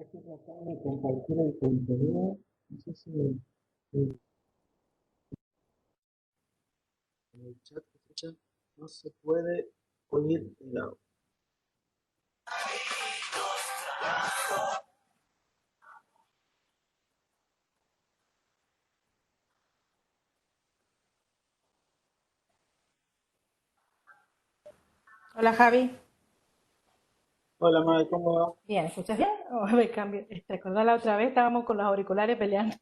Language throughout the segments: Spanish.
estoy tratando de compartir el contenido. No sé si en el chat que escuchan no se puede oír el audio. Hola Javi. Hola, Mae, ¿cómo va? Bien, ¿escuchas bien? Oh, me cambio. ¿Te acordás la otra vez? Estábamos con los auriculares peleando.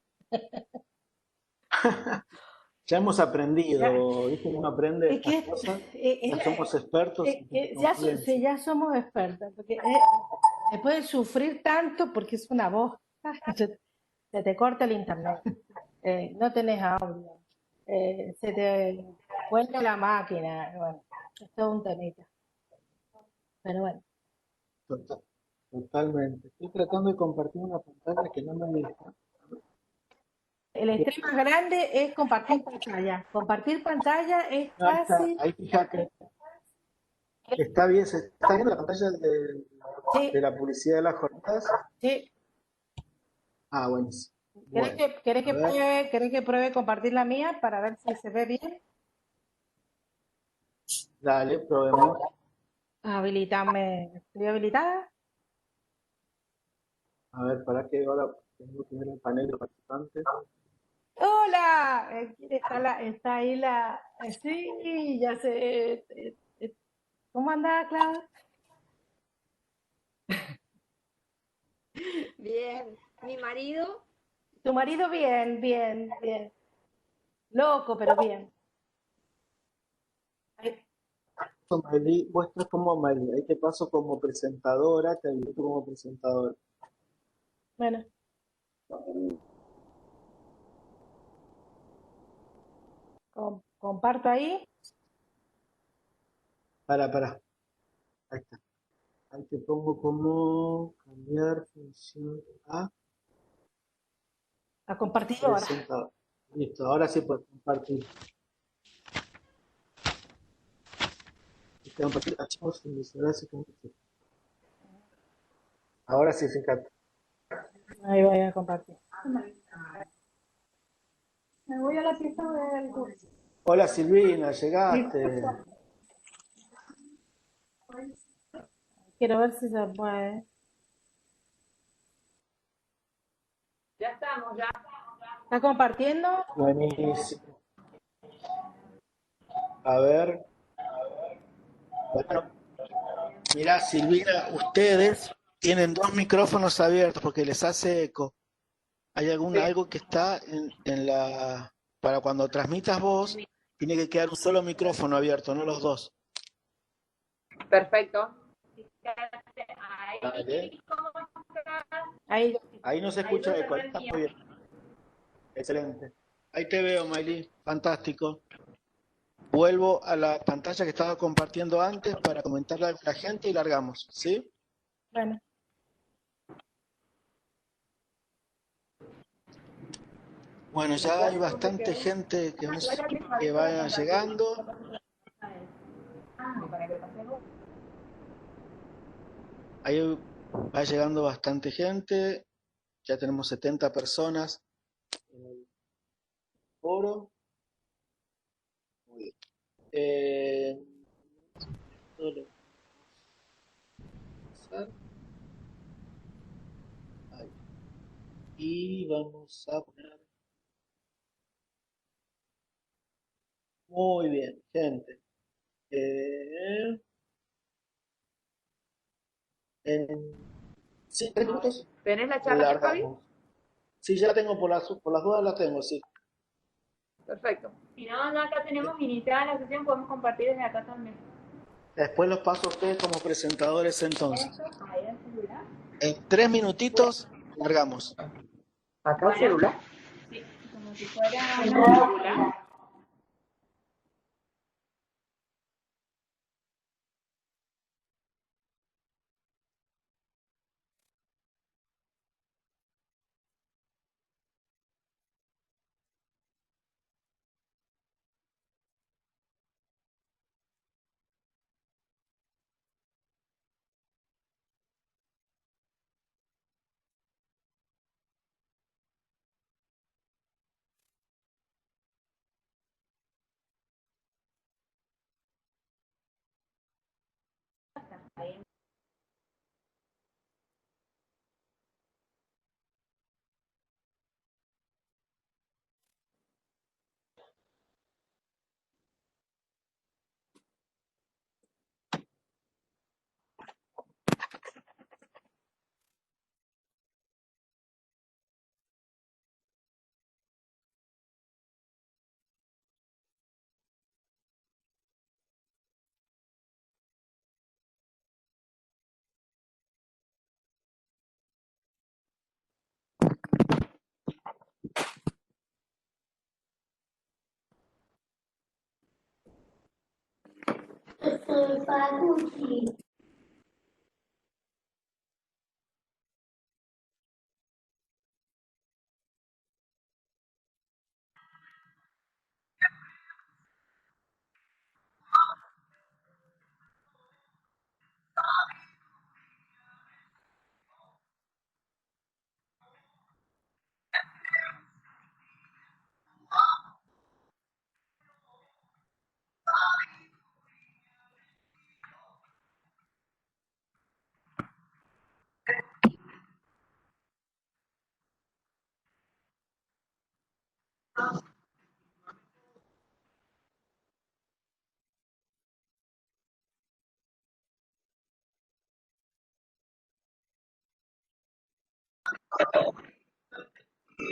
Ya hemos Ya, aprendido, ¿viste? Uno aprende es estas que cosas, es ya la- somos expertos en ya, sí, confianza. ya somos expertos, porque después de sufrir tanto, porque es una voz, se te corta el internet, no tenés audio, se te cuelga la máquina, bueno, es todo un temita. Pero bueno, Total- Totalmente. Estoy tratando de compartir una pantalla que no me deja. el estrés más grande es compartir pantalla. Compartir pantalla es Ahí está, casi... ahí fíjate, está bien, se está viendo la pantalla de Sí, la publicidad de las jornadas. sí. Ah, buenísimo. Bueno, ¿Querés a ver, querés que pruebe compartir la mía para ver si se ve bien? dale, probemos. Habilitame. ¿Estoy habilitada? A ver, para que ahora tengo que ver el panel de participantes. ¡Hola! Está ahí sí, ya sé. ¿Cómo anda, Clau? Bien, mi marido, Tu marido bien, bien, bien. Loco, pero bien. Ay, Mailí, vos estás como Mailí, ahí te paso como presentadora, te habilito como presentadora. bueno, comparto ahí. Para, ahí está. Ahí te pongo como cambiar función a A compartir ahora. presentador. Listo, ahora sí puedes compartir. Compartir archivos sin visualizar ese contenido. Ahora sí, fíjate. Ahí voy a compartir. me voy a la fiesta del curso. Hola Silvina, llegaste. Quiero ver si se puede. Ya estamos, ya. ¿Está compartiendo? Buenísimo. A ver. Bueno, mirá Silvina, ustedes tienen dos micrófonos abiertos porque les hace eco. Hay algo que está en la... Para cuando transmitas vos, tiene que quedar un solo micrófono abierto, no los dos. Perfecto. Dale. Ahí. Ahí no se escucha eco, ahí está muy bien. Excelente. Ahí te veo, Miley. Fantástico. Vuelvo a la pantalla que estaba compartiendo antes para comentarle a la gente y largamos, ¿sí? Bueno, Bueno, ya hay bastante gente que va llegando. Ahí va llegando bastante gente. Ya tenemos 70 personas en el foro. Muy bien. Esto lo vamos a pasar. Ahí. Y vamos a poner. Muy bien, gente. Eh, en 3 minutos ¿Tenés la charla ya, Javi? largamos. Sí, ya la tengo por las dudas, la tengo, sí. Perfecto. Si no, no, acá tenemos iniciada la sesión, podemos compartir desde acá también. Después los paso a ustedes como presentadores entonces. Ahí el celular. En 3 minutitos largamos. ¿Acá el celular? Sí, como si fuera una celular.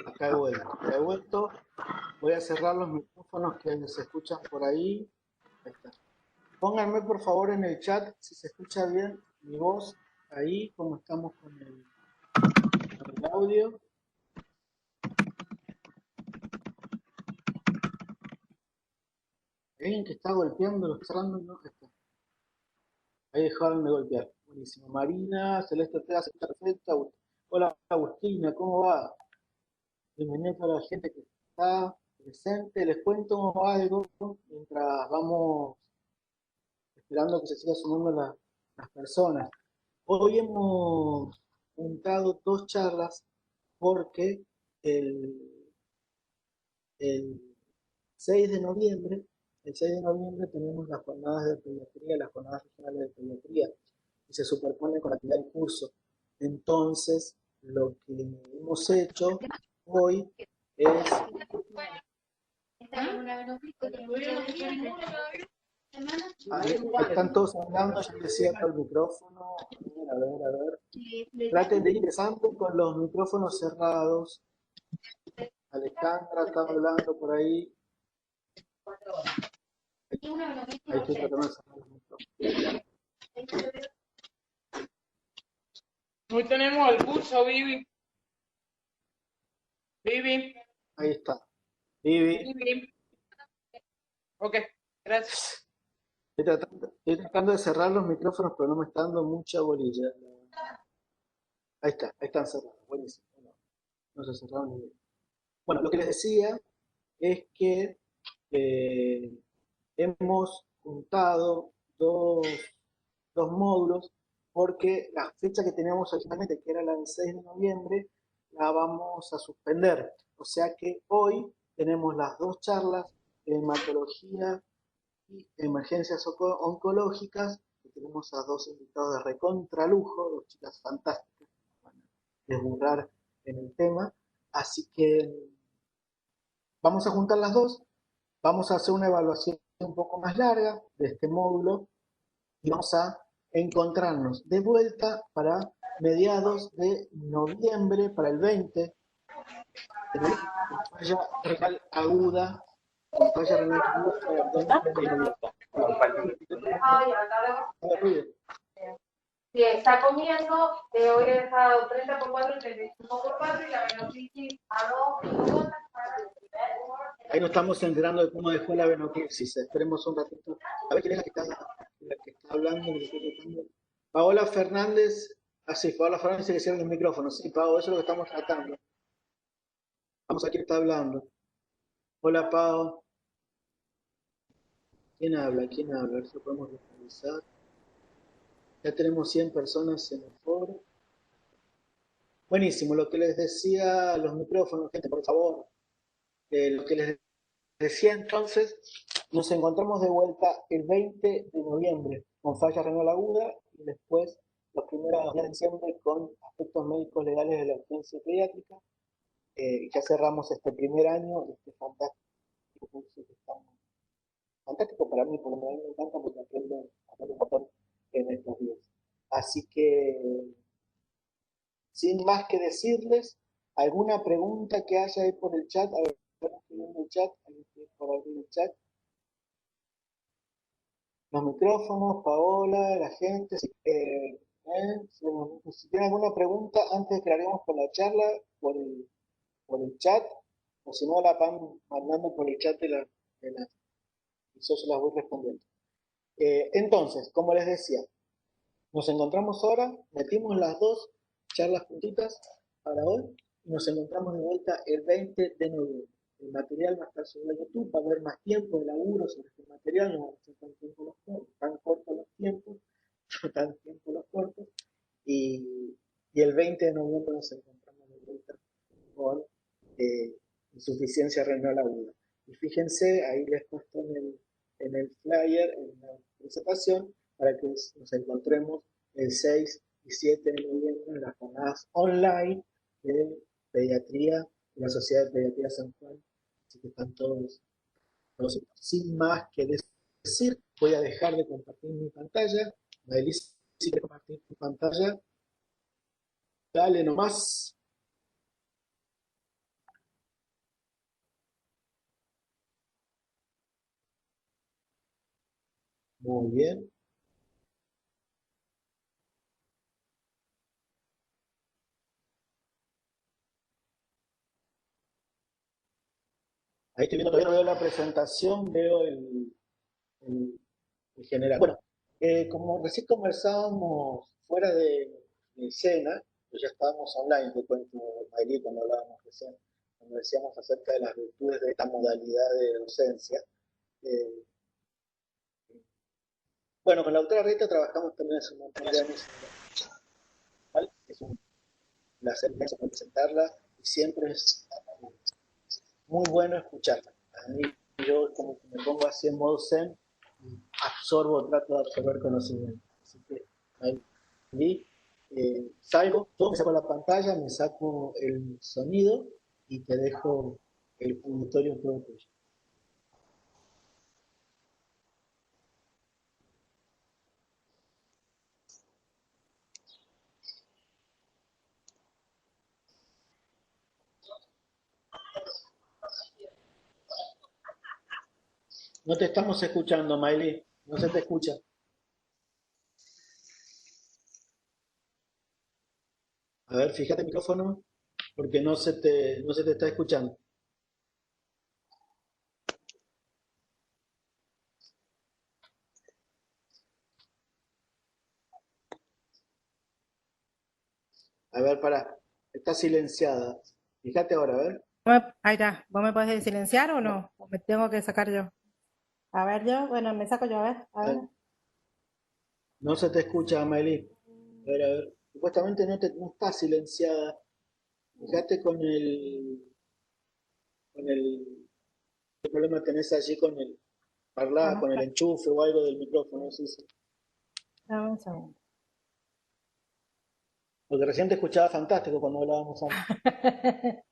Acá he vuelto. He vuelto. Voy a cerrar los micrófonos que se escuchan por ahí. Ahí está. Pónganme por favor en el chat si se escucha bien mi voz ahí, como estamos con el audio. ¿Alguien que está golpeando, cerrando? No, está. Ahí dejaron de golpear. Buenísimo. Marina, Celeste Ortega, se escucha perfecta. Hola Agustina, ¿cómo va? Bienvenido a toda la gente que está presente. Les cuento algo mientras vamos esperando que se sigan sumando las personas. Hoy hemos juntado dos charlas porque el, el 6 de noviembre, el 6 de noviembre tenemos las jornadas de pediatría, las jornadas regionales de pediatría, y se superponen con la actividad del curso. Entonces, lo que hemos hecho hoy es... Están todos hablando, ya les cierro el micrófono. A ver. Traten de ir ingresando con los micrófonos cerrados. Alejandra está hablando por ahí. Ahí estoy tratando de cerrar los micrófonos. Hoy tenemos el curso, Vivi. Vivi. Ahí está. Vivi. Vivi. Ok, gracias. Estoy tratando de cerrar los micrófonos, pero no me está dando mucha bolilla. Ahí está, ahí están cerrados. Buenísimo. No se cerraron ni bien. Bueno, lo que les decía es que hemos juntado dos módulos porque la fecha que teníamos originalmente, que era la del 6 de noviembre, la vamos a suspender. O sea que hoy tenemos las dos charlas de hematología y emergencias oncológicas, que tenemos a dos invitados de recontralujo, dos chicas fantásticas, que van a desburrar en el tema. Así que vamos a juntar las dos, vamos a hacer una evaluación un poco más larga de este módulo y vamos a encontrarnos de vuelta para mediados de noviembre, para el 20, con falla renal aguda, con falla renal aguda. Si está comiendo, hoy he dejado 30 por 4, 35 por 4 y la venopsis a 2. Ahí nos estamos enterando de cómo dejó la venoclipsis. Esperemos un ratito. A ver quién es la que está hablando. Paola Fernández. Ah, sí, Paola Fernández se le cierra el micrófono. Sí, Pao, eso es lo que estamos tratando. Vamos a quién está hablando. Hola, Pao. ¿Quién habla? ¿Quién habla? A ver si lo podemos localizar. Ya tenemos 100 personas en el foro. Buenísimo, lo que les decía, los micrófonos, gente, por favor. Lo que les decía entonces, nos encontramos de vuelta el 20 de noviembre con falla renal aguda y después los primeros días de diciembre con aspectos médicos legales de la urgencia pediátrica. Ya cerramos este primer año, este fantástico curso que está fantástico para mí, porque a mí me encanta porque aprendo un montón en estos días. Así que, sin más que decirles, ¿alguna pregunta que haya ahí por el chat? A ver, estamos viendo el chat, ahí estoy por abrir el chat. Los micrófonos, Paola, la gente, si tienen alguna pregunta antes de que la haremos por la charla, por el chat, o si no la van mandando por el chat y yo se las voy respondiendo. Entonces, como les decía, nos encontramos ahora, metimos las dos charlas juntitas para hoy y nos encontramos de vuelta el 20 de noviembre. El material va a estar subido a YouTube, va a haber más tiempo de laburo sobre este material, no van a ser tan cortos los tiempos, no tan tiempo los cortos, y el 20 de noviembre nos encontramos de vuelta con insuficiencia renal aguda. Y fíjense, ahí les he puesto en el flyer, en la presentación, para que nos encontremos el 6 y 7 de noviembre en las jornadas online de pediatría, de la Sociedad de Pediatría San Juan. Así que están todos. Sin más que decir, voy a dejar de compartir mi pantalla. Maelys, si quieres compartir tu pantalla, dale nomás. Muy bien. Ahí estoy viendo, todavía no veo la presentación, veo el general. Bueno, como recién conversábamos fuera de escena, pues ya estábamos online, te cuento, Maylí, cuando hablábamos recién, cuando decíamos acerca de las virtudes de esta modalidad de docencia. Eh, bueno, con la doctora Rita trabajamos también hace un montón de años, ¿vale? Es un placer presentarla y siempre es muy bueno escucharla. A mí, yo como que me pongo así en modo zen, trato de absorber conocimiento. Así que ahí salgo, todo me saco la pantalla, me saco el sonido y te dejo el auditorio todo tuyo. No te estamos escuchando, Maylí, no se te escucha. A ver, fíjate el micrófono, porque no se te está escuchando. A ver, pará, está silenciada. Fíjate ahora, a ver. Ahí está. ¿Vos me podés silenciar o no? ¿O me tengo que sacar yo? A ver yo, bueno, me saco yo, a ver. No se te escucha, Maylí. A ver. Supuestamente no está silenciada. Fíjate con el, ¿qué problema tenés allí con el Vamos, con el enchufe o algo del micrófono? Sí, sí. dame un segundo. Porque recién te escuchaba fantástico cuando hablábamos antes.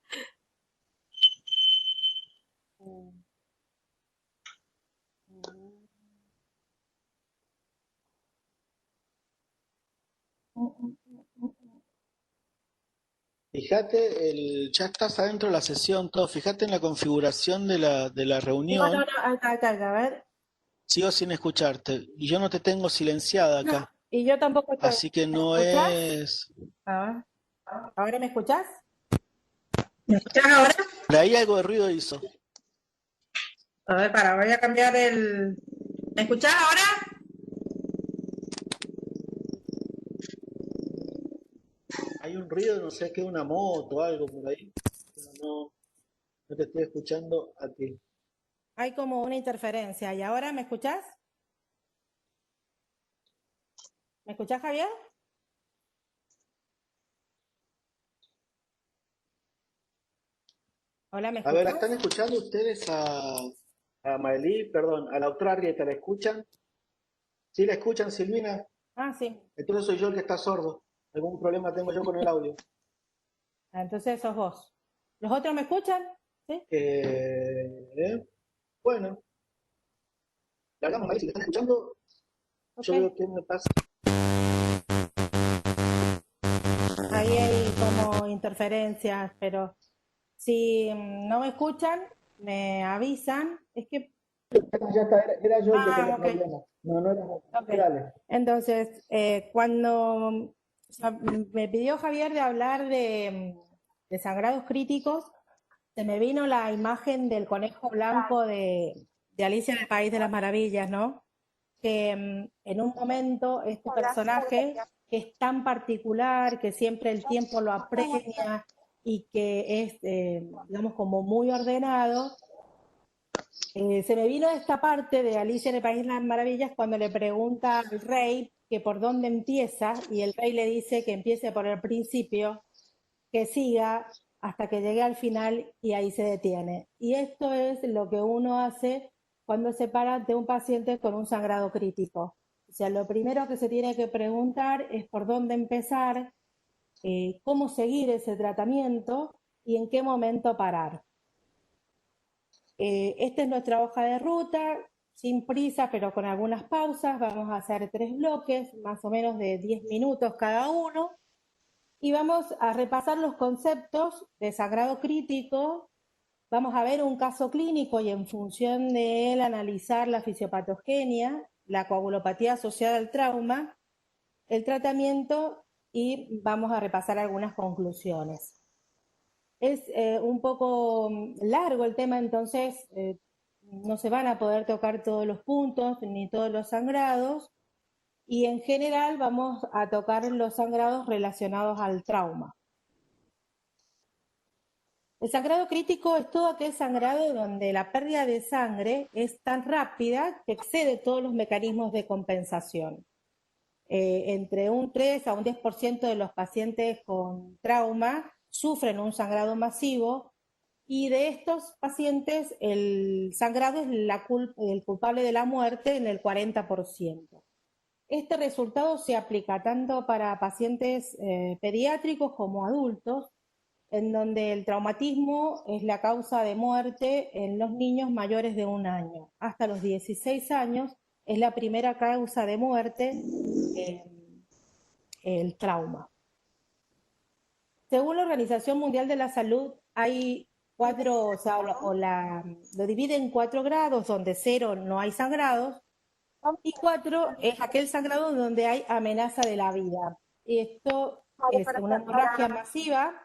Fíjate, ya estás adentro de la sesión, todo. Fíjate en la configuración de la No, no, reunión. no, acá, a ver. Sigo sin escucharte. Y yo no te tengo silenciada No, acá. y yo tampoco estoy. Así que ¿Me no escuchás? es. A ver. ¿Ahora me escuchás? ¿Me escuchás ahora? Por ahí algo de ruido hizo. A ver, voy a cambiar ¿Me escuchás ahora? Hay un ruido, no sé qué, una moto o algo por ahí. Pero no te estoy escuchando a ti. Hay como una interferencia. ¿Y ahora me escuchás? ¿Me escuchás, Javier? Hola, ¿me A ver, escuchás? ¿están escuchando ustedes a Maelí? Perdón, a la otra Arrieta, ¿la escuchan? ¿Sí la escuchan, Silvina? Ah, sí. Entonces soy yo el que está sordo. ¿Algún problema tengo yo con el audio? Ah, entonces sos vos. ¿Los otros me escuchan? ¿Sí? Bueno, largamos ahí, si me están escuchando, Ok. yo veo qué me pasa. Ahí hay como interferencias, pero si no me escuchan, me avisan. Es que... Ya está, era yo el que tenía Ok. problemas. No era vos. Ok. Dale. Entonces, cuando me pidió Javier de hablar de sangrados críticos, se me vino la imagen del conejo blanco de Alicia en el País de las Maravillas, ¿no? que en un momento este personaje, que es tan particular, que siempre el tiempo lo apremia y que es, digamos, como muy ordenado, se me vino esta parte de Alicia en el País de las Maravillas cuando le pregunta al rey que por dónde empieza y el rey le dice que empiece por el principio, que siga hasta que llegue al final y ahí se detiene. Y esto es lo que uno hace cuando se para ante un paciente con un sangrado crítico. O sea, lo primero que se tiene que preguntar es por dónde empezar, cómo seguir ese tratamiento y en qué momento parar. Esta es nuestra hoja de ruta, sin prisa, pero con algunas pausas. Vamos a hacer 3 bloques, más o menos de 10 minutos cada uno, y vamos a repasar los conceptos de sangrado crítico. Vamos a ver un caso clínico y en función de él analizar la fisiopatogenia, la coagulopatía asociada al trauma, el tratamiento y vamos a repasar algunas conclusiones. Es un poco largo el tema, entonces no se van a poder tocar todos los puntos ni todos los sangrados y en general vamos a tocar los sangrados relacionados al trauma. El sangrado crítico es todo aquel sangrado donde la pérdida de sangre es tan rápida que excede todos los mecanismos de compensación. Entre un 3 a un 10% de los pacientes con trauma sufren un sangrado masivo y de estos pacientes el sangrado es el culpable de la muerte en el 40%. Este resultado se aplica tanto para pacientes pediátricos como adultos, en donde el traumatismo es la causa de muerte en los niños mayores de 1 año. Hasta los 16 años es la primera causa de muerte el trauma. Según la Organización Mundial de la Salud, hay 4, o sea, lo divide en 4 grados, donde 0 no hay sangrados, y 4 es aquel sangrado donde hay amenaza de la vida. Y esto es una hemorragia masiva,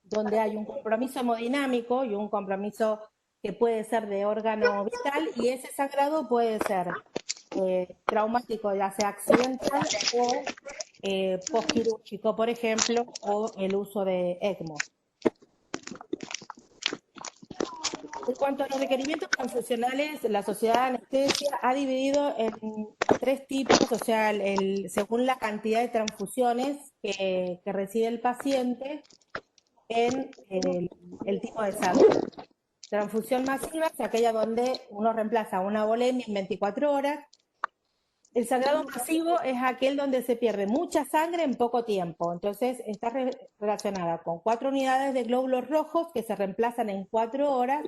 donde hay un compromiso hemodinámico y un compromiso que puede ser de órgano vital, y ese sangrado puede ser traumático, ya sea accidental o postquirúrgico, por ejemplo, o el uso de ECMO. En cuanto a los requerimientos transfusionales, la Sociedad de Anestesia ha dividido en 3 tipos, o sea, según la cantidad de transfusiones que recibe el paciente en el tipo de sangre. Transfusión masiva es aquella donde uno reemplaza una volemia en 24 horas. El sangrado masivo es aquel donde se pierde mucha sangre en poco tiempo. Entonces está relacionada con 4 unidades de glóbulos rojos que se reemplazan en 4 horas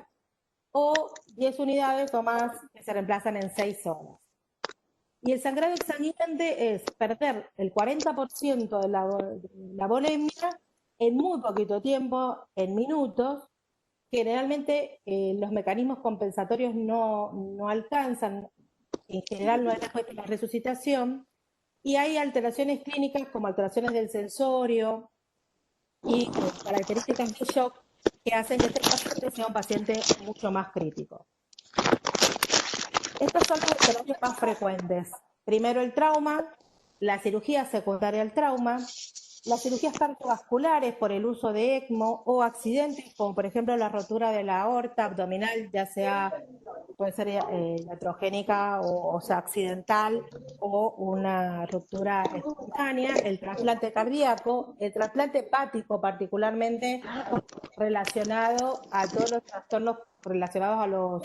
o 10 unidades o más que se reemplazan en 6 horas. Y el sangrado exsanguinante es perder el 40% de la volemia en muy poquito tiempo, en minutos. Generalmente los mecanismos compensatorios no alcanzan, en general no hay respuesta a la resucitación, y hay alteraciones clínicas como alteraciones del sensorio y características de shock que hacen que este paciente sea un paciente mucho más crítico. Estos son los escenarios más frecuentes. Primero el trauma, la cirugía secundaria al trauma, las cirugías cardiovasculares por el uso de ECMO o accidentes como por ejemplo la rotura de la aorta abdominal, ya sea, puede ser iatrogénica o sea accidental, o una ruptura espontánea, el trasplante cardíaco, el trasplante hepático particularmente relacionado a todos los trastornos relacionados a los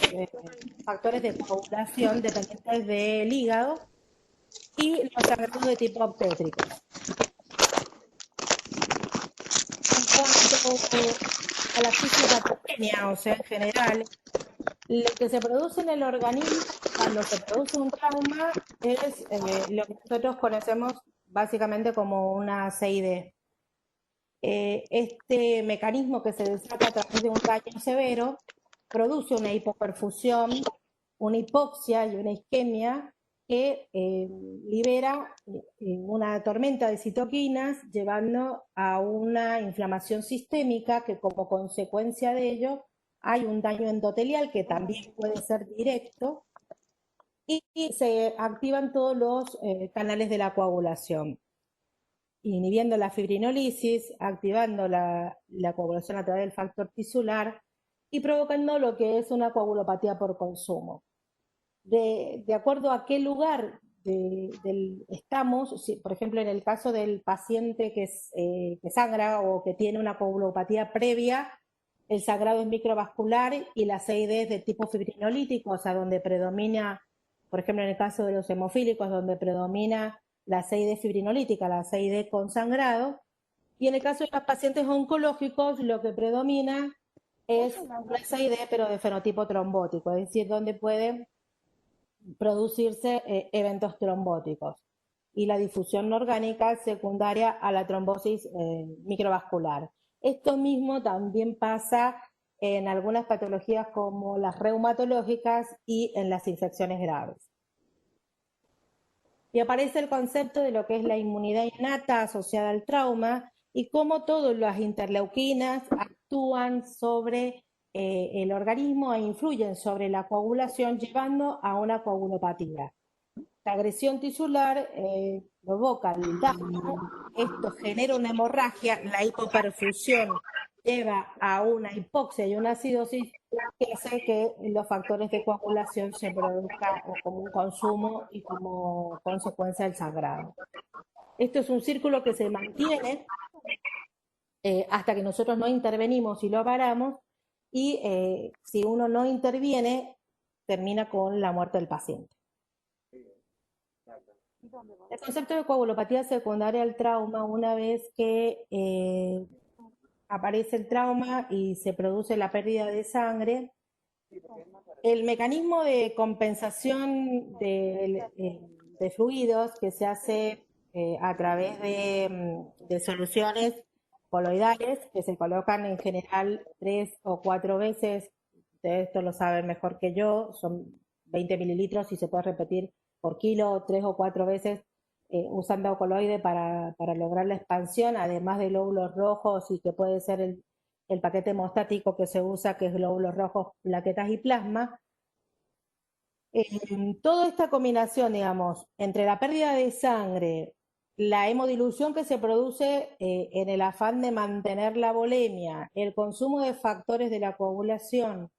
factores de coagulación dependientes del hígado, y los sangrados de tipo obstétrico. En cuanto a la fisiopatogenia, o sea, en general, lo que se produce en el organismo cuando se produce un trauma es lo que nosotros conocemos básicamente como una CID. Este mecanismo que se desata a través de un daño severo produce una hipoperfusión, una hipoxia y una isquemia que libera una tormenta de citoquinas, llevando a una inflamación sistémica que como consecuencia de ello hay un daño endotelial que también puede ser directo y se activan todos los canales de la coagulación, inhibiendo la fibrinolisis, activando la coagulación a través del factor tisular y provocando lo que es una coagulopatía por consumo. De acuerdo a qué lugar estamos, si, por ejemplo, en el caso del paciente que sangra o que tiene una coagulopatía previa, el sangrado es microvascular y la CID es de tipo fibrinolítico, o sea, donde predomina, por ejemplo, en el caso de los hemofílicos, donde predomina la CID fibrinolítica, la CID con sangrado, y en el caso de los pacientes oncológicos, lo que predomina es una CID, pero de fenotipo trombótico, es decir, donde puede producirse eventos trombóticos y la difusión no orgánica secundaria a la trombosis microvascular. Esto mismo también pasa en algunas patologías como las reumatológicas y en las infecciones graves. Y aparece el concepto de lo que es la inmunidad innata asociada al trauma y cómo todas las interleuquinas actúan sobre el organismo e influyen sobre la coagulación, llevando a una coagulopatía. La agresión tisular provoca el daño, esto genera una hemorragia, la hipoperfusión lleva a una hipoxia y una acidosis que hace que los factores de coagulación se produzcan como un consumo y como consecuencia del sangrado. Esto es un círculo que se mantiene hasta que nosotros no intervenimos y lo paramos, y si uno no interviene, termina con la muerte del paciente. El concepto de coagulopatía secundaria al trauma, una vez que aparece el trauma y se produce la pérdida de sangre, el mecanismo de compensación de fluidos que se hace a través de soluciones coloidales que se colocan en general 3 o 4 veces, ustedes esto lo saben mejor que yo, son 20 mililitros y se puede repetir por kilo 3 o 4 veces usando coloide para lograr la expansión, además de glóbulos rojos y que puede ser el paquete hemostático que se usa, que es glóbulos rojos, plaquetas y plasma. Toda esta combinación, digamos, entre la pérdida de sangre, la hemodilución que se produce en el afán de mantener la volemia, el consumo de factores de la coagulación,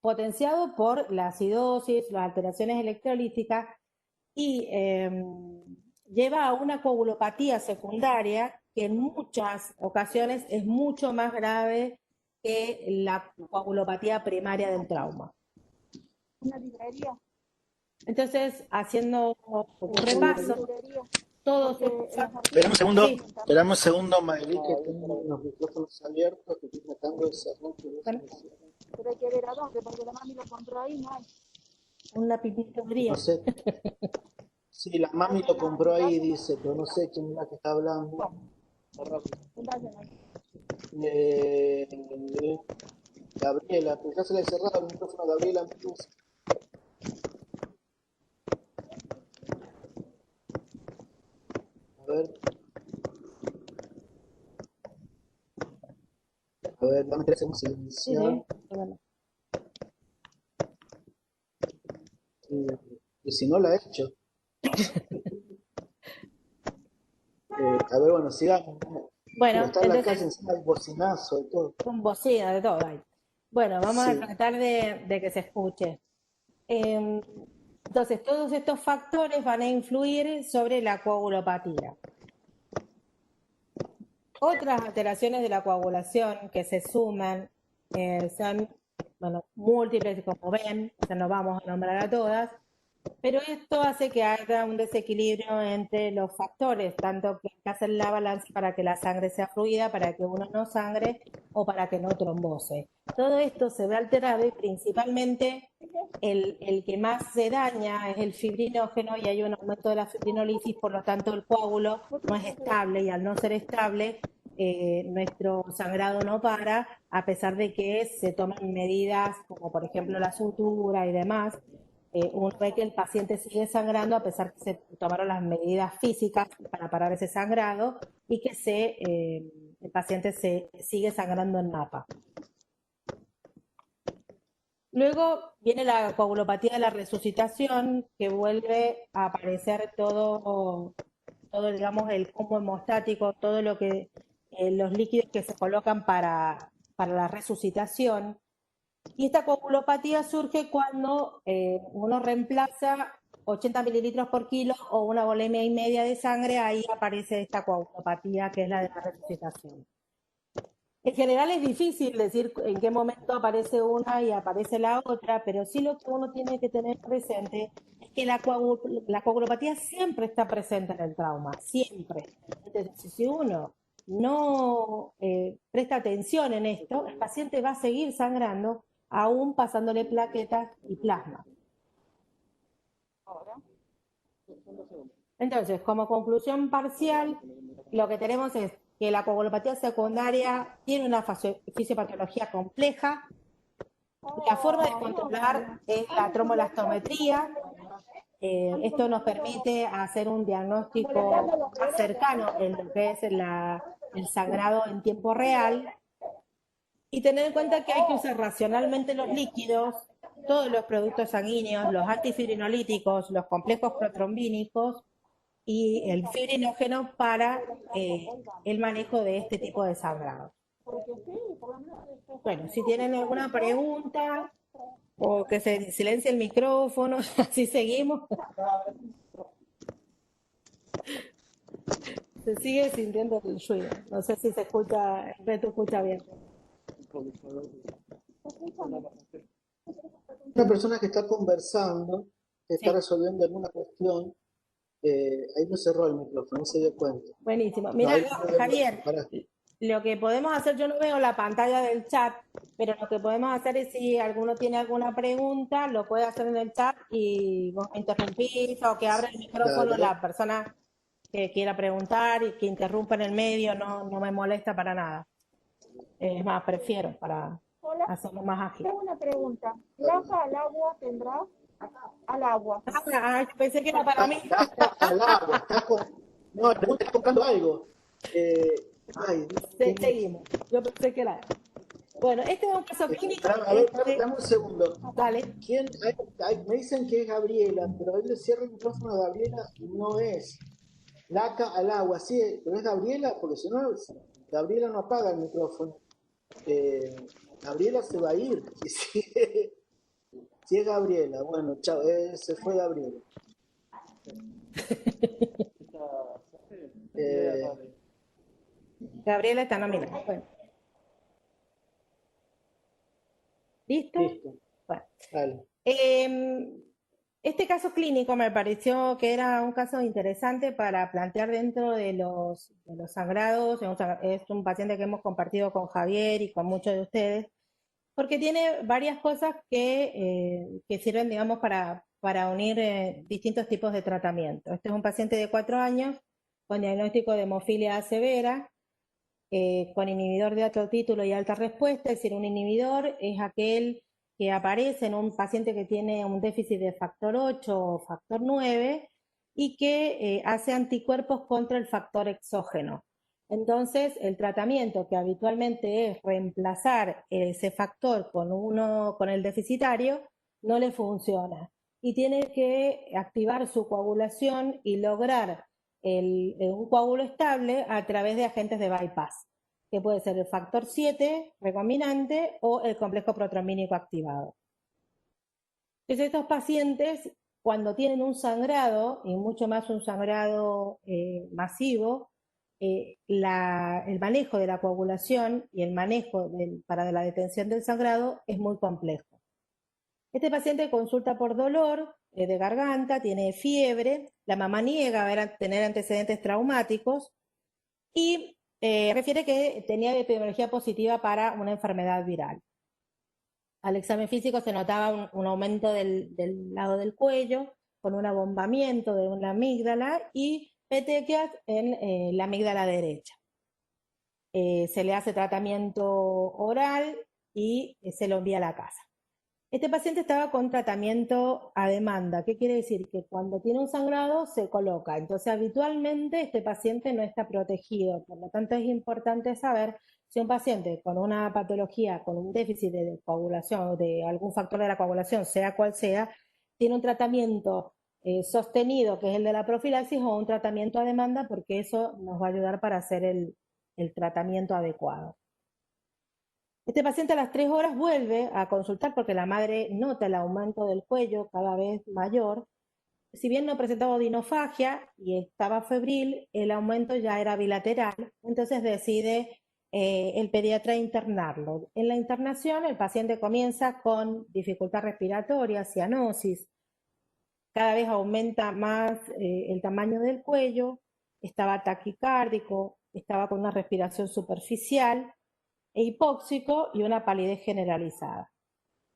potenciado por la acidosis, las alteraciones electrolíticas, y lleva a una coagulopatía secundaria que en muchas ocasiones es mucho más grave que la coagulopatía primaria del trauma. Entonces, haciendo un repaso, todos estos... Esperamos un segundo, Mayli, que tengo los micrófonos abiertos, que estoy tratando de cerrar. Pero hay que ver a dónde, porque la mami lo compró ahí, no hay. Un lapicito frío. No sé. Sí, la mami lo compró ahí, dice, pero no sé quién es la que está hablando. Gabriela, pues ya se le ha cerrado el micrófono a Gabriela. Entonces. A ver, dame 3 segundos de silencio. Y si no la he hecho. A ver, bueno, sigamos. Bueno, está en la calle encima del bocinazo y todo. Con bocina, de todo hay. Bueno, vamos a tratar de que se escuche. Entonces, todos estos factores van a influir sobre la coagulopatía. Otras alteraciones de la coagulación que se suman son, bueno, múltiples, como ven, ya no vamos a nombrar a todas, pero esto hace que haya un desequilibrio entre los factores, tanto que hacen la balanza para que la sangre sea fluida, para que uno no sangre o para que no trombose. Todo esto se ve alterado y principalmente el que más se daña es el fibrinógeno y hay un aumento de la fibrinolisis, por lo tanto el coágulo no es estable y al no ser estable nuestro sangrado no para, a pesar de que se toman medidas como por ejemplo la sutura y demás. Uno ve que el paciente sigue sangrando a pesar que se tomaron las medidas físicas para parar ese sangrado y que el paciente se sigue sangrando en mapa. Luego viene la coagulopatía de la resucitación, que vuelve a aparecer todo digamos, el combo hemostático, todo lo que, los líquidos que se colocan para la resucitación. Y esta coagulopatía surge cuando uno reemplaza 80 mililitros por kilo o una volemia y media de sangre, ahí aparece esta coagulopatía que es la de la resucitación. En general es difícil decir en qué momento aparece una y aparece la otra, pero sí lo que uno tiene que tener presente es que la coagulopatía siempre está presente en el trauma, siempre. Entonces, si uno no presta atención en esto, el paciente va a seguir sangrando, aún pasándole plaquetas y plasma. Entonces, como conclusión parcial, lo que tenemos es que la coagulopatía secundaria tiene una fisiopatología compleja. La forma de controlar es la tromboelastometría. Esto nos permite hacer un diagnóstico más cercano en lo que es el sangrado en tiempo real. Y tener en cuenta que hay que usar racionalmente los líquidos, todos los productos sanguíneos, los antifibrinolíticos, los complejos protrombínicos y el fibrinógeno para el manejo de este tipo de sangrado. Bueno, si tienen alguna pregunta o que se silencie el micrófono, así seguimos. Se sigue sintiendo el ruido. No sé si se escucha, Beto escucha bien. Una persona que está conversando, que está Sí. resolviendo alguna cuestión, ahí no cerró el micrófono, no se dio cuenta. Buenísimo. No, Mira, ahí no, Javier, pará. lo que podemos hacer, yo no veo la pantalla del chat, pero lo que podemos hacer es si alguno tiene alguna pregunta, lo puede hacer en el chat y vos me interrumpís o que abra el micrófono Dale. la persona que quiera preguntar y que interrumpa en el medio, no me molesta para nada. Es más, prefiero para hacerlo más ágil. Tengo una pregunta. ¿Laja al agua tendrá? Al agua. Ah, pensé que era para mí. Estás al agua, estás con... No, el pregunta, estás comprando algo. Ay, ¿quién es? Seguimos. Yo pensé que era. Bueno, este es un caso clínico. A ver, dame un segundo. Dale. ¿Quién? Me dicen que es Gabriela, pero él le cierra el micrófono a Gabriela y no es. Laca al agua, sí, pero es Gabriela, porque si no, Gabriela no apaga el micrófono. Gabriela se va a ir. Si es Gabriela, bueno, chao, se fue Gabriela. Gabriela está nominada. Bueno. ¿Listo? Listo. Bueno. Dale. Este caso clínico me pareció que era un caso interesante para plantear dentro de los sangrados. Es un paciente que hemos compartido con Javier y con muchos de ustedes, porque tiene varias cosas que sirven, digamos, para unir distintos tipos de tratamiento. Este es un paciente de 4 años con diagnóstico de hemofilia severa, con inhibidor de alto título y alta respuesta. Es decir, un inhibidor es aquel que aparece en un paciente que tiene un déficit de factor 8 o factor 9 y que hace anticuerpos contra el factor exógeno. Entonces, el tratamiento que habitualmente es reemplazar ese factor con el deficitario, no le funciona. Y tiene que activar su coagulación y lograr un coágulo estable a través de agentes de bypass, que puede ser el factor 7 recombinante o el complejo protrombínico activado. Entonces, estos pacientes, cuando tienen un sangrado, y mucho más un sangrado masivo, el manejo de la coagulación y el manejo para la detención del sangrado es muy complejo. Este paciente consulta por dolor de garganta, tiene fiebre, la mamá niega tener antecedentes traumáticos y refiere que tenía epidemiología positiva para una enfermedad viral. Al examen físico se notaba un aumento del lado del cuello, con un abombamiento de una amígdala y petequias en la amígdala derecha. Se le hace tratamiento oral y se lo envía a la casa. Este paciente estaba con tratamiento a demanda. ¿Qué quiere decir? Que cuando tiene un sangrado se coloca. Entonces, habitualmente este paciente no está protegido. Por lo tanto, es importante saber Si un paciente con una patología, con un déficit de coagulación o de algún factor de la coagulación, sea cual sea, tiene un tratamiento sostenido, que es el de la profilaxis, o un tratamiento a demanda, porque eso nos va a ayudar para hacer el tratamiento adecuado. Este paciente a las 3 horas vuelve a consultar porque la madre nota el aumento del cuello cada vez mayor. Si bien no presentaba odinofagia y estaba febril, el aumento ya era bilateral, entonces decide el pediatra internarlo. En la internación el paciente comienza con dificultad respiratoria, cianosis, cada vez aumenta más el tamaño del cuello, estaba taquicárdico, estaba con una respiración superficial e hipóxico y una palidez generalizada.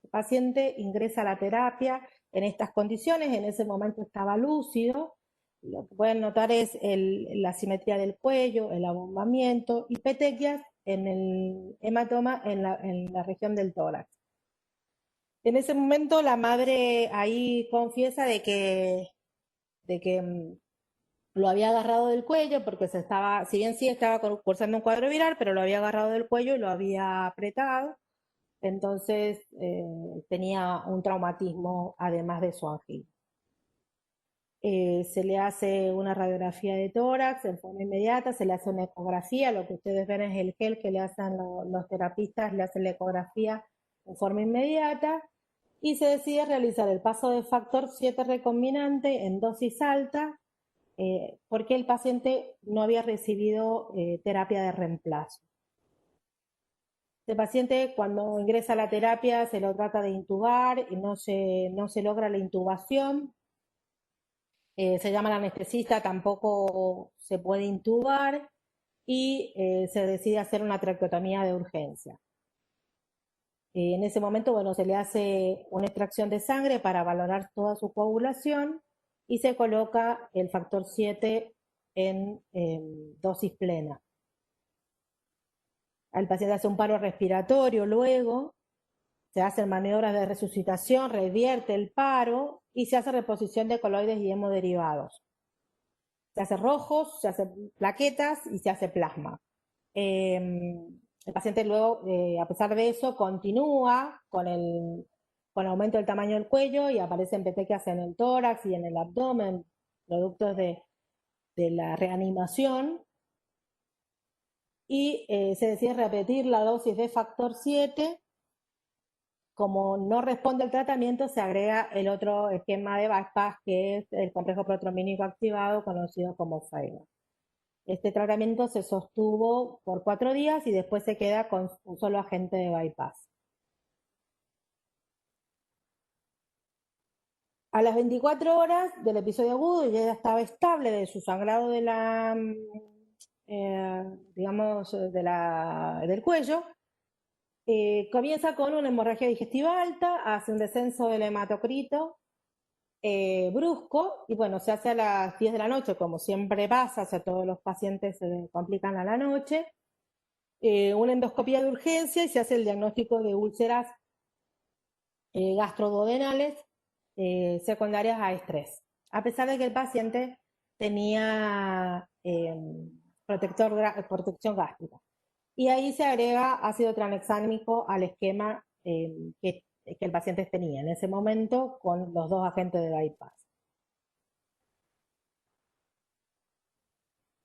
El paciente ingresa a la terapia en estas condiciones, en ese momento estaba lúcido, lo que pueden notar es la simetría del cuello, el abombamiento y petequias en el hematoma en la región del tórax. En ese momento la madre ahí confiesa de que lo había agarrado del cuello porque si bien sí estaba cursando un cuadro viral, pero lo había agarrado del cuello y lo había apretado. Entonces tenía un traumatismo además de su angina. Se le hace una radiografía de tórax en forma inmediata, se le hace una ecografía, lo que ustedes ven es el gel que le hacen los terapistas, le hacen la ecografía en forma inmediata y se decide realizar el paso de factor 7 recombinante en dosis alta porque el paciente no había recibido terapia de reemplazo. Este paciente cuando ingresa a la terapia se lo trata de intubar y no se logra la intubación. Se llama al anestesista, tampoco se puede intubar y se decide hacer una traqueotomía de urgencia. En ese momento, bueno, se le hace una extracción de sangre para valorar toda su coagulación y se coloca el factor 7 en dosis plena. Al paciente hace un paro respiratorio, luego se hacen maniobras de resucitación, revierte el paro y se hace reposición de coloides y hemoderivados. Se hace rojos, se hace plaquetas y se hace plasma. El paciente luego, a pesar de eso, continúa con aumento del tamaño del cuello y aparecen petequias en el tórax y en el abdomen, productos de la reanimación. Y se decide repetir la dosis de factor 7. Como no responde al tratamiento, se agrega el otro esquema de bypass, que es el complejo protrombínico activado, conocido como FAIBA. Este tratamiento se sostuvo por 4 días y después se queda con un solo agente de bypass. A las 24 horas del episodio agudo, ya estaba estable de su sangrado de del cuello. Comienza con una hemorragia digestiva alta, hace un descenso del hematocrito brusco y bueno, se hace a las 10 de la noche, como siempre pasa, o sea, todos los pacientes se complican a la noche, una endoscopía de urgencia y se hace el diagnóstico de úlceras gastroduodenales secundarias a estrés, a pesar de que el paciente tenía protección gástrica. Y ahí se agrega ácido tranexámico al esquema que el paciente tenía en ese momento con los 2 agentes de bypass.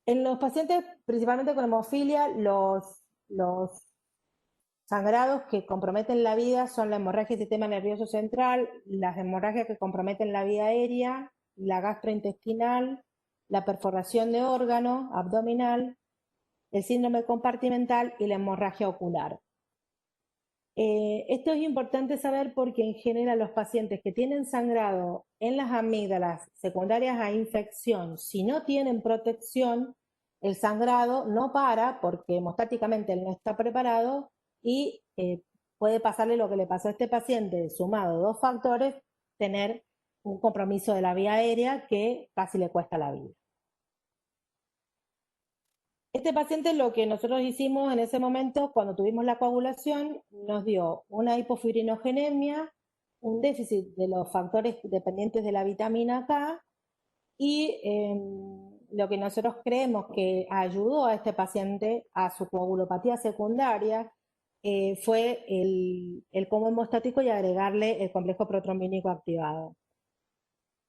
En los pacientes, principalmente con hemofilia, los sangrados que comprometen la vida son la hemorragia del sistema nervioso central, las hemorragias que comprometen la vía aérea, la gastrointestinal, la perforación de órgano abdominal, el síndrome compartimental y la hemorragia ocular. Esto es importante saber porque en general los pacientes que tienen sangrado en las amígdalas secundarias a infección, si no tienen protección, el sangrado no para porque hemostáticamente él no está preparado y puede pasarle lo que le pasó a este paciente, sumado 2 factores, tener un compromiso de la vía aérea que casi le cuesta la vida. Este paciente, lo que nosotros hicimos en ese momento, cuando tuvimos la coagulación, nos dio una hipofibrinogenemia, un déficit de los factores dependientes de la vitamina K y lo que nosotros creemos que ayudó a este paciente a su coagulopatía secundaria fue el combo hemostático y agregarle el complejo protrombínico activado.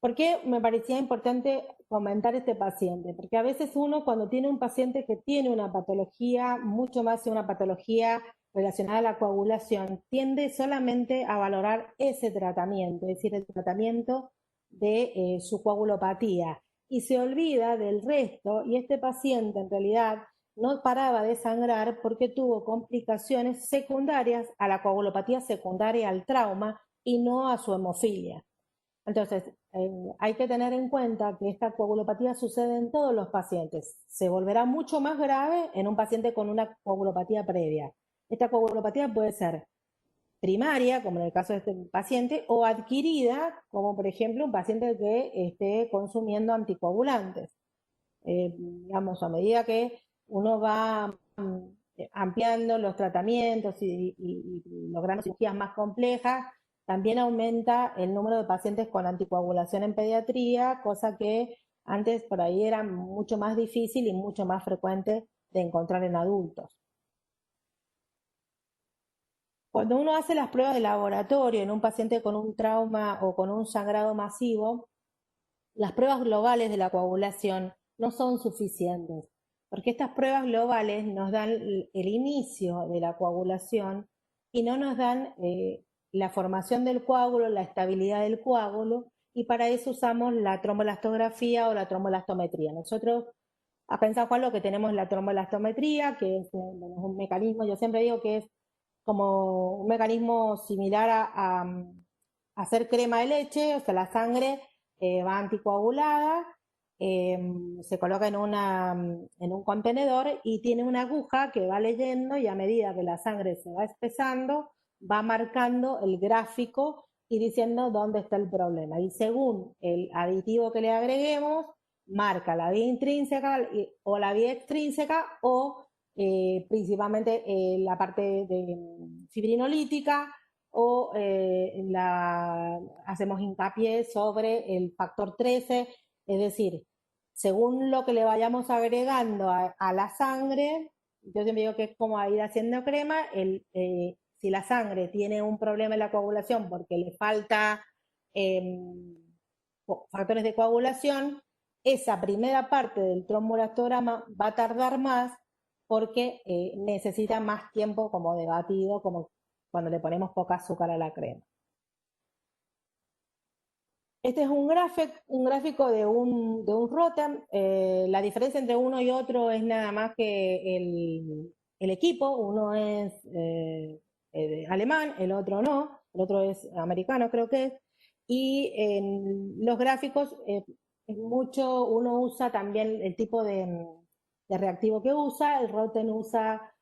¿Por qué me parecía importante comentar este paciente? Porque a veces uno cuando tiene un paciente que tiene una patología, mucho más que una patología relacionada a la coagulación, tiende solamente a valorar ese tratamiento, es decir, el tratamiento de su coagulopatía, y se olvida del resto, y este paciente en realidad no paraba de sangrar porque tuvo complicaciones secundarias a la coagulopatía secundaria al trauma y no a su hemofilia. Entonces, hay que tener en cuenta que esta coagulopatía sucede en todos los pacientes. Se volverá mucho más grave en un paciente con una coagulopatía previa. Esta coagulopatía puede ser primaria, como en el caso de este paciente, o adquirida, como por ejemplo un paciente que esté consumiendo anticoagulantes. Digamos, a medida que uno va ampliando los tratamientos y logrando cirugías más complejas, también aumenta el número de pacientes con anticoagulación en pediatría, cosa que antes por ahí era mucho más difícil y mucho más frecuente de encontrar en adultos. Cuando uno hace las pruebas de laboratorio en un paciente con un trauma o con un sangrado masivo, las pruebas globales de la coagulación no son suficientes, porque estas pruebas globales nos dan el inicio de la coagulación y no nos dan la formación del coágulo, la estabilidad del coágulo, y para eso usamos la trombolastografía o la trombolastometría. Nosotros, a pensar, Juan, lo que tenemos la trombolastometría, que es un mecanismo, yo siempre digo que es como un mecanismo similar a hacer crema de leche, o sea, la sangre va anticoagulada, se coloca en un contenedor y tiene una aguja que va leyendo, y a medida que la sangre se va espesando, va marcando el gráfico y diciendo dónde está el problema. Y según el aditivo que le agreguemos, marca la vía intrínseca o la vía extrínseca o principalmente la parte de fibrinolítica, o hacemos hincapié sobre el factor 13, es decir, según lo que le vayamos agregando a la sangre, yo siempre digo que es como ir haciendo crema, si la sangre tiene un problema en la coagulación porque le falta factores de coagulación, esa primera parte del trombolastograma va a tardar más porque necesita más tiempo como de batido, como cuando le ponemos poca azúcar a la crema. Este es un gráfico de un Rotem. La diferencia entre uno y otro es nada más que el equipo. Uno es alemán, el otro no, el otro es americano, creo que es. Y en los gráficos, uno usa también el tipo de reactivo que usa. El Rotem usa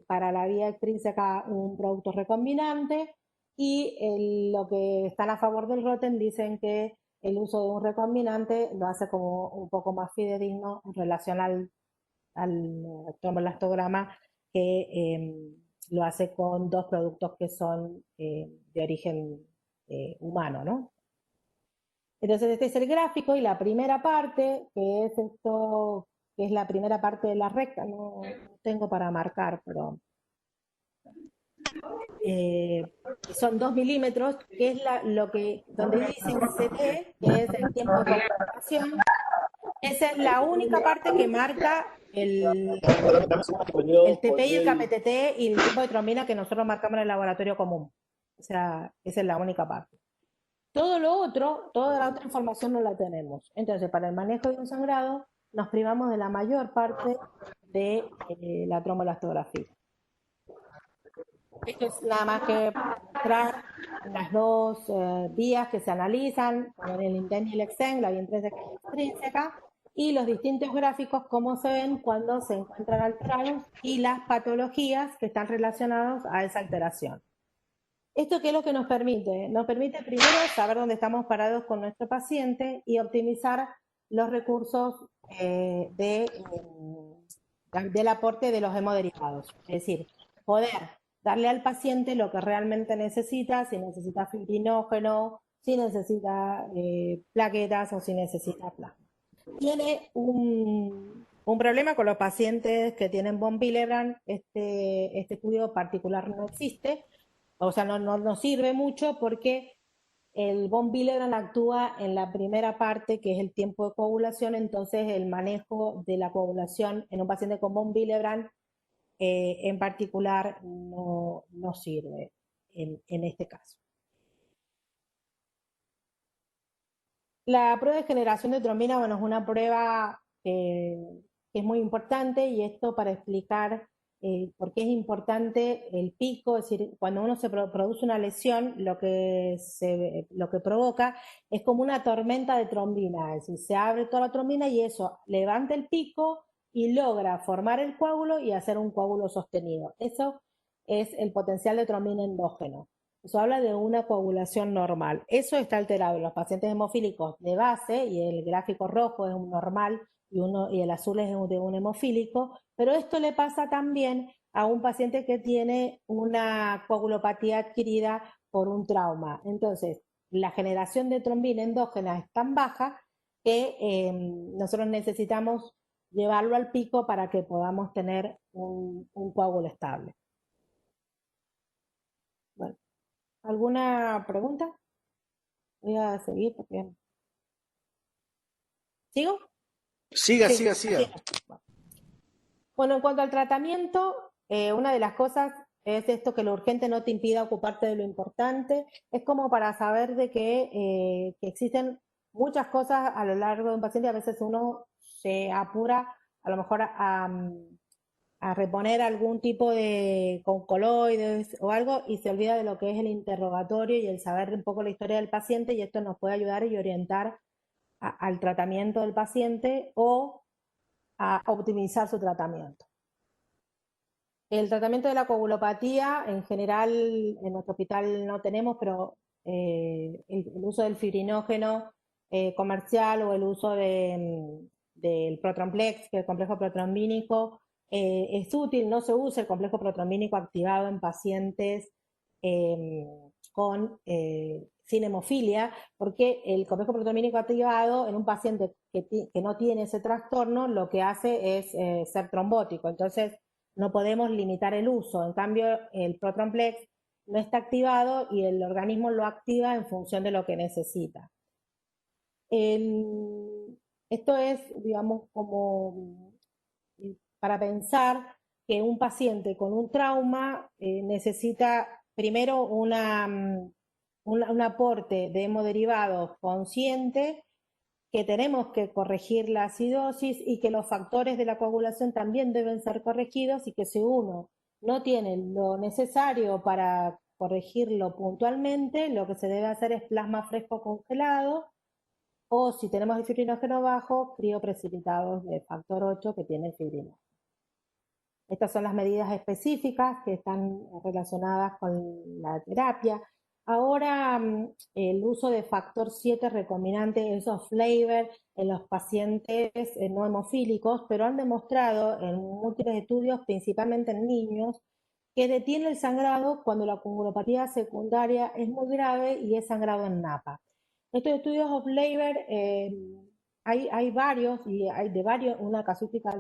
para la vía extrínseca un producto recombinante, y lo que están a favor del Rotem dicen que el uso de un recombinante lo hace como un poco más fidedigno en relación al trombolastograma, que lo hace con dos productos que son de origen humano, ¿no? Entonces este es el gráfico, y la primera parte, que es esto, que es la primera parte de la recta, no tengo para marcar, pero son 2 milímetros, que es donde dice CT, que es el tiempo de coagulación. Esa es la única parte que marca el TP y el KPTT y el tipo de trombina que nosotros marcamos en el laboratorio común. O sea, esa es la única parte. Todo lo otro, toda la otra información no la tenemos. Entonces, para el manejo de un sangrado, nos privamos de la mayor parte de la trombolastografía. Esto es nada más que mostrar las dos vías que se analizan, el intern y el extern, la vía intrínseca y extrínseca, y los distintos gráficos, cómo se ven cuando se encuentran alterados, y las patologías que están relacionadas a esa alteración. ¿Esto qué es lo que nos permite? Nos permite primero saber dónde estamos parados con nuestro paciente y optimizar los recursos del aporte de los hemoderivados. Es decir, poder darle al paciente lo que realmente necesita, si necesita fibrinógeno, si necesita plaquetas o si necesita plasma. tiene un problema con los pacientes que tienen von Willebrand. Este estudio particular no existe, o sea, no sirve mucho porque el von Willebrand actúa en la primera parte, que es el tiempo de coagulación, entonces el manejo de la coagulación en un paciente con von Willebrand en particular no sirve en este caso. La prueba de generación de trombina, bueno, es una prueba que es muy importante, y esto para explicar por qué es importante el pico. Es decir, cuando uno se produce una lesión, lo que provoca es como una tormenta de trombina, es decir, se abre toda la trombina y eso levanta el pico y logra formar el coágulo y hacer un coágulo sostenido. Eso es el potencial de trombina endógeno. Eso habla de una coagulación normal. Eso está alterado en los pacientes hemofílicos de base, y el gráfico rojo es un normal y el azul es de un hemofílico, pero esto le pasa también a un paciente que tiene una coagulopatía adquirida por un trauma. Entonces, la generación de trombina endógena es tan baja que nosotros necesitamos llevarlo al pico para que podamos tener un coágulo estable. Bueno, ¿alguna pregunta? Voy a seguir porque... ¿Sigo? Siga, Sí, siga, siga. Bueno, en cuanto al tratamiento, una de las cosas es esto, que lo urgente no te impida ocuparte de lo importante. Es como para saber de que existen muchas cosas a lo largo de un paciente. A veces uno se apura a lo mejor a reponer algún tipo de con coloides o algo, y se olvida de lo que es el interrogatorio y el saber un poco la historia del paciente, y esto nos puede ayudar y orientar al tratamiento del paciente o a optimizar su tratamiento. El tratamiento de la coagulopatía, en general, en nuestro hospital no tenemos, pero el uso del fibrinógeno comercial, o el uso del Protromplex, que es el complejo protrombínico, es útil. No se usa el complejo protrombínico activado en pacientes sin hemofilia, porque el complejo protrombínico activado en un paciente que no tiene ese trastorno, lo que hace es ser trombótico. Entonces, no podemos limitar el uso. En cambio, el Protromplex no está activado y el organismo lo activa en función de lo que necesita. Esto es, digamos, como para pensar que un paciente con un trauma necesita primero un aporte de hemoderivados consciente, que tenemos que corregir la acidosis y que los factores de la coagulación también deben ser corregidos, y que si uno no tiene lo necesario para corregirlo puntualmente, lo que se debe hacer es plasma fresco congelado, o si tenemos el fibrinógeno bajo, crioprecipitados de factor 8 que tiene fibrinógeno. Estas son las medidas específicas que están relacionadas con la terapia. Ahora, el uso de factor 7 recombinante es off-label en los pacientes no hemofílicos, pero han demostrado en múltiples estudios, principalmente en niños, que detiene el sangrado cuando la coagulopatía secundaria es muy grave y es sangrado en napa. Estos estudios off-label, hay varios, y hay de varios, una casuística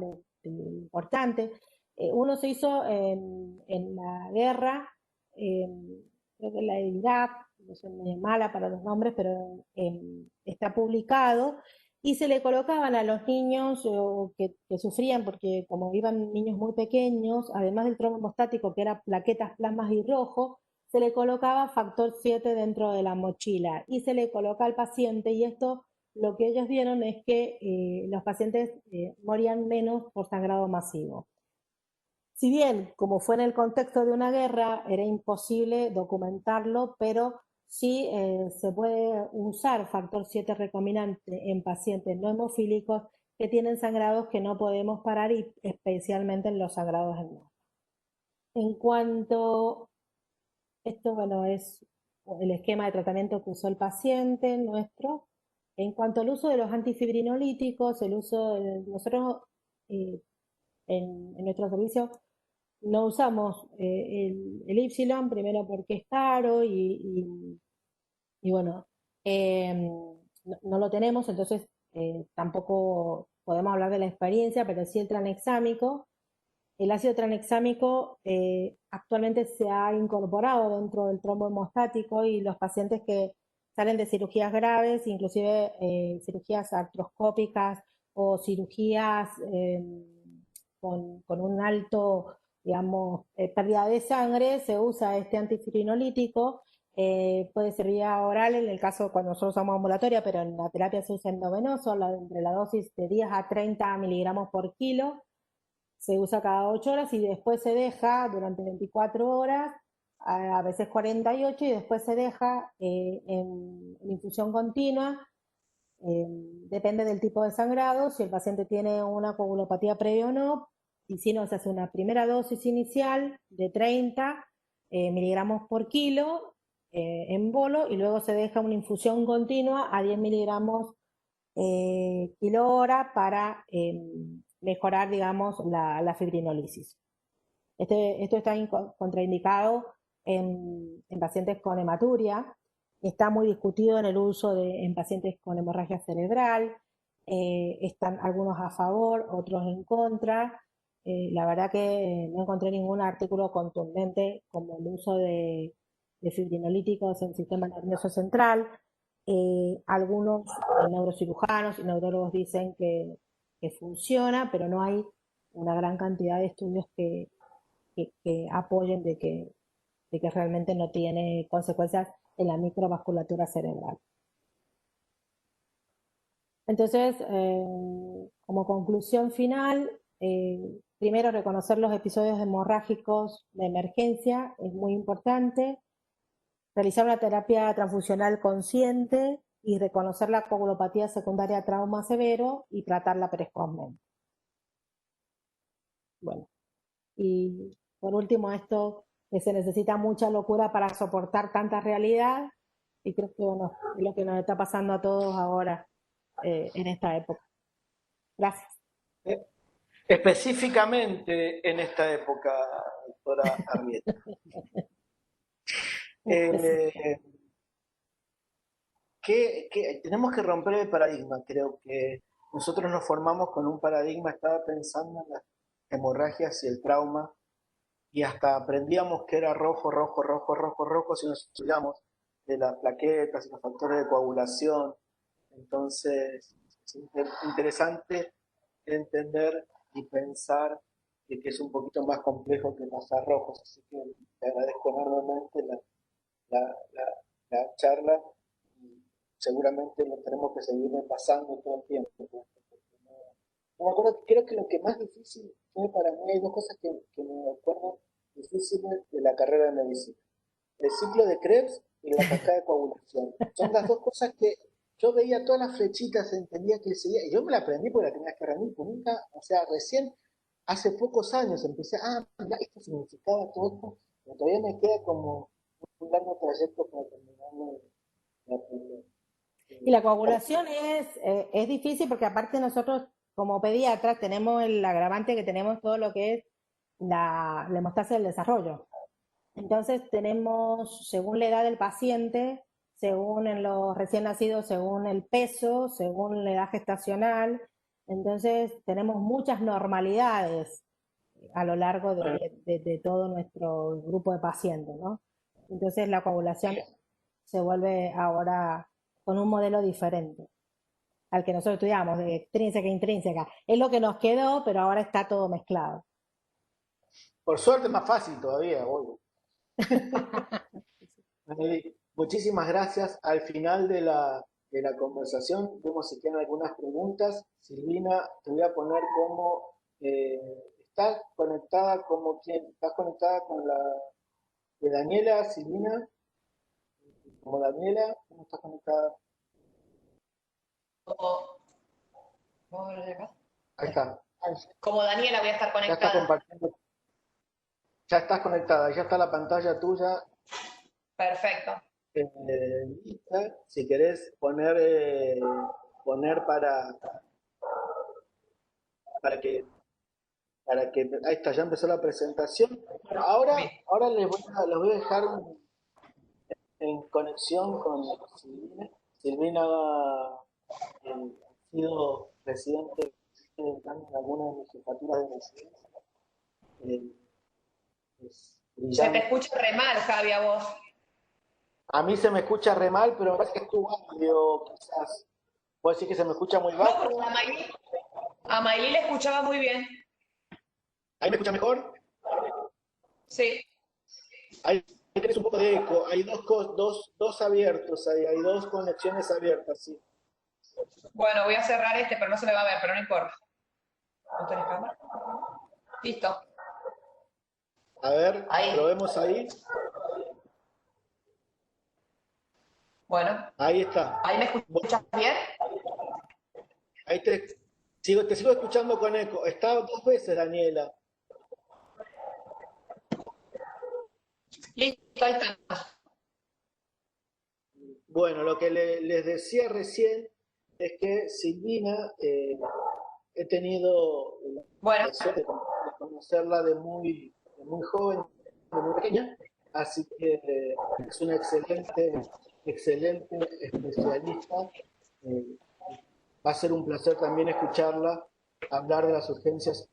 importante. Uno se hizo en la guerra, creo que la Irak, no soy muy mala para los nombres, pero está publicado, y se le colocaban a los niños que sufrían, porque como iban niños muy pequeños, además del trombostático, que era plaquetas, plasmas y rojo, se le colocaba factor 7 dentro de la mochila, y se le coloca al paciente, y esto lo que ellos vieron es que los pacientes morían menos por sangrado masivo. Si bien, como fue en el contexto de una guerra, era imposible documentarlo, pero sí se puede usar factor 7 recombinante en pacientes no hemofílicos que tienen sangrados que no podemos parar, y especialmente en los sangrados en napa. En cuanto, esto bueno, es el esquema de tratamiento que usó el paciente nuestro. En cuanto al uso de los antifibrinolíticos, nosotros en nuestro servicio no usamos el Ypsilon, primero porque es caro y bueno, no lo tenemos, entonces tampoco podemos hablar de la experiencia, pero sí el tranexámico. El ácido tranexámico actualmente se ha incorporado dentro del trombo hemostático y los pacientes que salen de cirugías graves, inclusive cirugías artroscópicas o cirugías con un alto, digamos, pérdida de sangre, se usa este antifibrinolítico. Puede ser vía oral en el caso cuando nosotros usamos ambulatoria, pero en la terapia se usa endovenoso, entre la dosis de 10 a 30 miligramos por kilo. Se usa cada 8 horas y después se deja durante 24 horas, a veces 48, y después se deja en infusión continua. Depende del tipo de sangrado, si el paciente tiene una coagulopatía previa o no, y si no, se hace una primera dosis inicial de 30 miligramos por kilo en bolo, y luego se deja una infusión continua a 10 miligramos kilo hora para mejorar, digamos, la fibrinolisis. Esto está contraindicado en pacientes con hematuria, está muy discutido en el uso en pacientes con hemorragia cerebral, están algunos a favor, otros en contra. La verdad que no encontré ningún artículo contundente como el uso de fibrinolíticos en el sistema nervioso central. Algunos neurocirujanos y neurólogos dicen que funciona, pero no hay una gran cantidad de estudios que apoyen de que realmente no tiene consecuencias en la microvasculatura cerebral. Entonces, como conclusión final, primero reconocer los episodios hemorrágicos de emergencia es muy importante, realizar una terapia transfusional consciente y reconocer la coagulopatía secundaria a trauma severo y tratarla precozmente. Bueno, y por último esto, que se necesita mucha locura para soportar tanta realidad, y creo que bueno, es lo que nos está pasando a todos ahora en esta época. Gracias. Específicamente en esta época, doctora Arrieta. Tenemos que romper el paradigma. Creo que nosotros nos formamos con un paradigma, estaba pensando en las hemorragias y el trauma, y hasta aprendíamos que era rojo, rojo, rojo, rojo, rojo, si nos estudiamos de las plaquetas y los factores de coagulación. Entonces, es interesante entender y pensar que es un poquito más complejo que pasar rojos. Así que te agradezco enormemente la charla, y seguramente lo tenemos que seguir repasando todo el tiempo. No me acuerdo, creo que lo que más difícil fue para mí, hay dos cosas que me acuerdo difíciles de la carrera de medicina: el ciclo de Krebs y la cascada de coagulación. Son las dos cosas que yo veía todas las flechitas, entendía que seguía, y yo me la aprendí porque la tenías que rendir, pues nunca, o sea, recién hace pocos años empecé, mira, esto significaba todo esto, pero todavía me queda como un largo trayecto para terminarlo de aprender. Y la coagulación es difícil porque aparte nosotros como pediatras tenemos el agravante que tenemos todo lo que es la hemostasia del desarrollo. Entonces tenemos, según la edad del paciente, según en los recién nacidos, según el peso, según la edad gestacional, entonces tenemos muchas normalidades a lo largo de todo nuestro grupo de pacientes, ¿no? Entonces la coagulación se vuelve ahora con un modelo diferente al que nosotros estudiamos, de extrínseca e intrínseca. Es lo que nos quedó, pero ahora está todo mezclado. Por suerte es más fácil todavía, obvio. Muchísimas gracias. Al final de la conversación vemos si tienen algunas preguntas. Silvina, te voy a poner como estás conectada, como quien estás conectada con la de Daniela, Silvina, como Daniela, ¿cómo estás conectada? ¿Cómo lo sacas? Ahí está. Como Daniela voy a estar Ya estás conectada. compartiendo. Ya estás conectada, ya está la pantalla tuya. Perfecto. Lista. Si querés poner para que ahí está, ya empezó la presentación. Ahora les voy a dejar en conexión con Silvina. Silvina va sido residente en algunas de mis jefaturas de residencia. Es Se te brillante. escucha re mal, Javi, a vos. A mí se me escucha re mal, pero me parece que es tu audio, quizás. ¿Puedo decir que se me escucha muy No, bajo? porque a Maylí le escuchaba muy bien. ¿Ahí me escucha mejor? Sí. Ahí tenés un poco de eco. Hay dos abiertos ahí, hay dos conexiones abiertas, sí. Bueno, voy a cerrar este, pero no se me va a ver, pero no importa. ¿No tenés cámara? Listo. A ver, Ahí. probemos ahí. Bueno, Ahí está. ¿ahí me Bueno, escuchas bien? ahí te sigo escuchando con eco. Está dos veces, Daniela. Listo, ahí está. Bueno, lo que les decía recién es que Silvina, he tenido Bueno, la suerte de conocerla de muy joven, de muy pequeña, así que es una excelente especialista. Eh, Va a ser un placer también escucharla hablar de las urgencias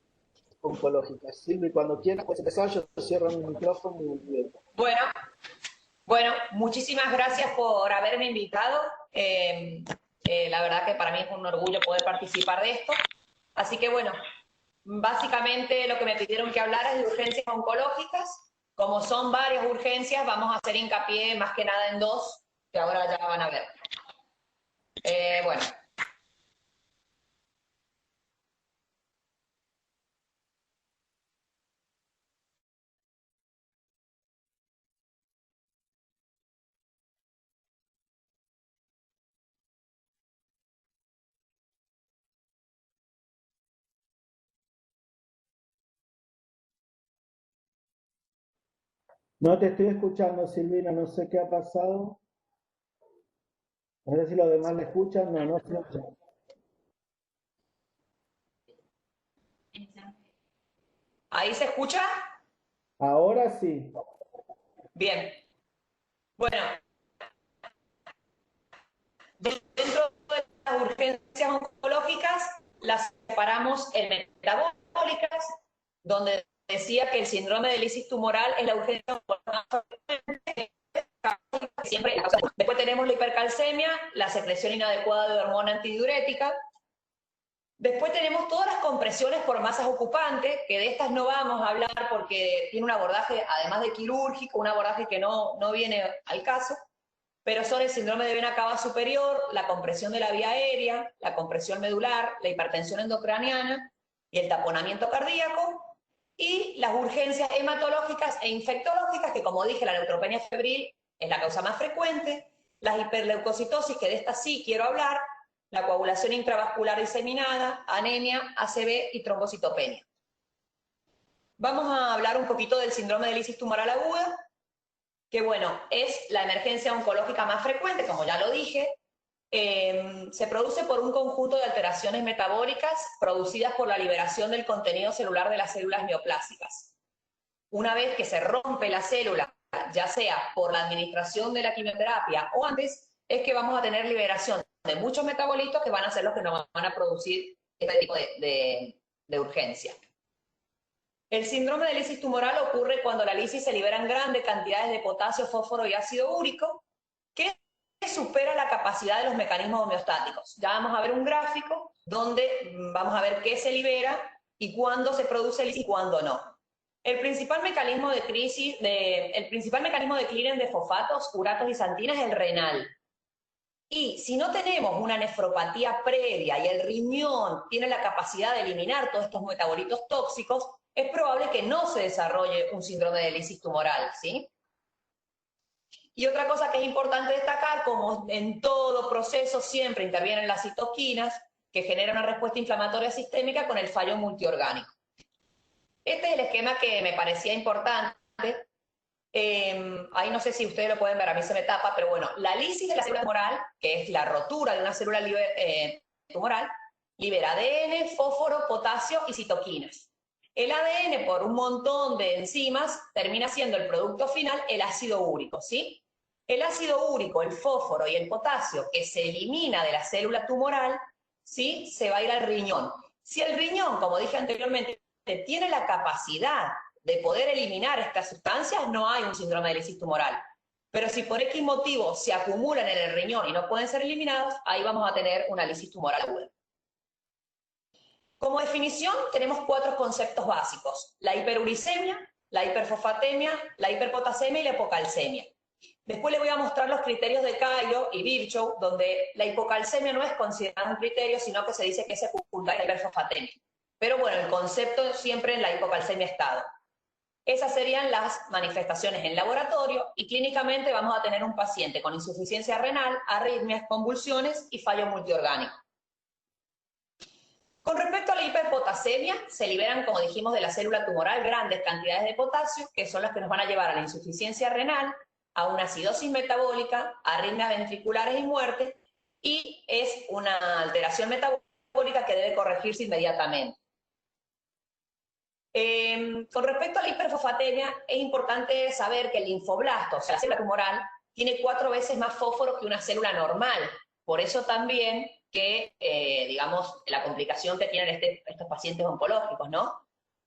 oncológicas. Silvi, cuando quieras, puedes empezar, yo cierro mi micrófono y bueno, bueno, muchísimas gracias por haberme invitado. La verdad que para mí es un orgullo poder participar de esto. Así que bueno, básicamente lo que me pidieron que hablara es de urgencias oncológicas. Como son varias urgencias, vamos a hacer hincapié más que nada en dos, que ahora ya van a ver. Bueno. no te estoy escuchando, Silvina, no sé qué ha pasado. No sé si los demás la escuchan, no se escucha. ¿Ahí se escucha? Ahora sí. Bien. Bueno, dentro de las urgencias oncológicas las separamos en metabólicas, donde decía que el síndrome de lisis tumoral es la urgencia oncológica siempre. Después tenemos la hipercalcemia, la secreción inadecuada de hormona antidiurética. Después tenemos todas las compresiones por masas ocupantes, que de estas no vamos a hablar porque tiene un abordaje, además de quirúrgico, un abordaje que no viene al caso, pero son el síndrome de vena cava superior, la compresión de la vía aérea, la compresión medular, la hipertensión endocraniana y el taponamiento cardíaco, y las urgencias hematológicas e infectológicas, que como dije, la neutropenia febril es la causa más frecuente, las hiperleucocitosis, que de estas sí quiero hablar, la coagulación intravascular diseminada, anemia, ACV y trombocitopenia. Vamos a hablar un poquito del síndrome de lisis tumoral aguda, que bueno, es la emergencia oncológica más frecuente, como ya lo dije. Se produce por un conjunto de alteraciones metabólicas producidas por la liberación del contenido celular de las células neoplásicas. Una vez que se rompe la célula, ya sea por la administración de la quimioterapia o antes, es que vamos a tener liberación de muchos metabolitos que van a ser los que nos van a producir este tipo de urgencia. El síndrome de lisis tumoral ocurre cuando la lisis se liberan grandes cantidades de potasio, fósforo y ácido úrico, que supera la capacidad de los mecanismos homeostáticos. Ya vamos a ver un gráfico donde vamos a ver qué se libera y cuándo se produce lisis y cuándo no. El principal mecanismo de clearance de fosfatos, uratos y santinas es el renal. Y si no tenemos una nefropatía previa y el riñón tiene la capacidad de eliminar todos estos metabolitos tóxicos, es probable que no se desarrolle un síndrome de lisis tumoral, ¿sí? Y otra cosa que es importante destacar, como en todo proceso siempre intervienen las citoquinas, que generan una respuesta inflamatoria sistémica con el fallo multiorgánico. Este es el esquema que me parecía importante. Ahí no sé si ustedes lo pueden ver, a mí se me tapa, pero bueno, la lisis de la célula tumoral, que es la rotura de una célula tumoral, libera ADN, fósforo, potasio y citoquinas. El ADN, por un montón de enzimas, termina siendo el producto final el ácido úrico, ¿sí? El ácido úrico, el fósforo y el potasio que se elimina de la célula tumoral ¿sí? Se va a ir al riñón. Si el riñón, como dije anteriormente, tiene la capacidad de poder eliminar estas sustancias, no hay un síndrome de lisis tumoral. Pero si por X motivo se acumulan en el riñón y no pueden ser eliminados, ahí vamos a tener una lisis tumoral aguda. Como definición, tenemos 4 conceptos básicos: la hiperuricemia, la hiperfosfatemia, la hiperpotasemia y la hipocalcemia. Después les voy a mostrar los criterios de Cairo y Virchow, donde la hipocalcemia no es considerada un criterio, sino que se dice que es secundaria a la hiperfosfatemia. Pero bueno, el concepto siempre en la hipocalcemia estado. Esas serían las manifestaciones en laboratorio, y clínicamente vamos a tener un paciente con insuficiencia renal, arritmias, convulsiones y fallo multiorgánico. Con respecto a la hiperpotasemia, se liberan, como dijimos, de la célula tumoral grandes cantidades de potasio, que son las que nos van a llevar a la insuficiencia renal, a una acidosis metabólica, arritmias ventriculares y muerte, y es una alteración metabólica que debe corregirse inmediatamente. Con respecto a la hiperfosfatemia, es importante saber que el linfoblasto, o sea, la célula tumoral, tiene 4 veces más fósforo que una célula normal. Por eso también que, digamos, la complicación que tienen estos pacientes oncológicos, ¿no?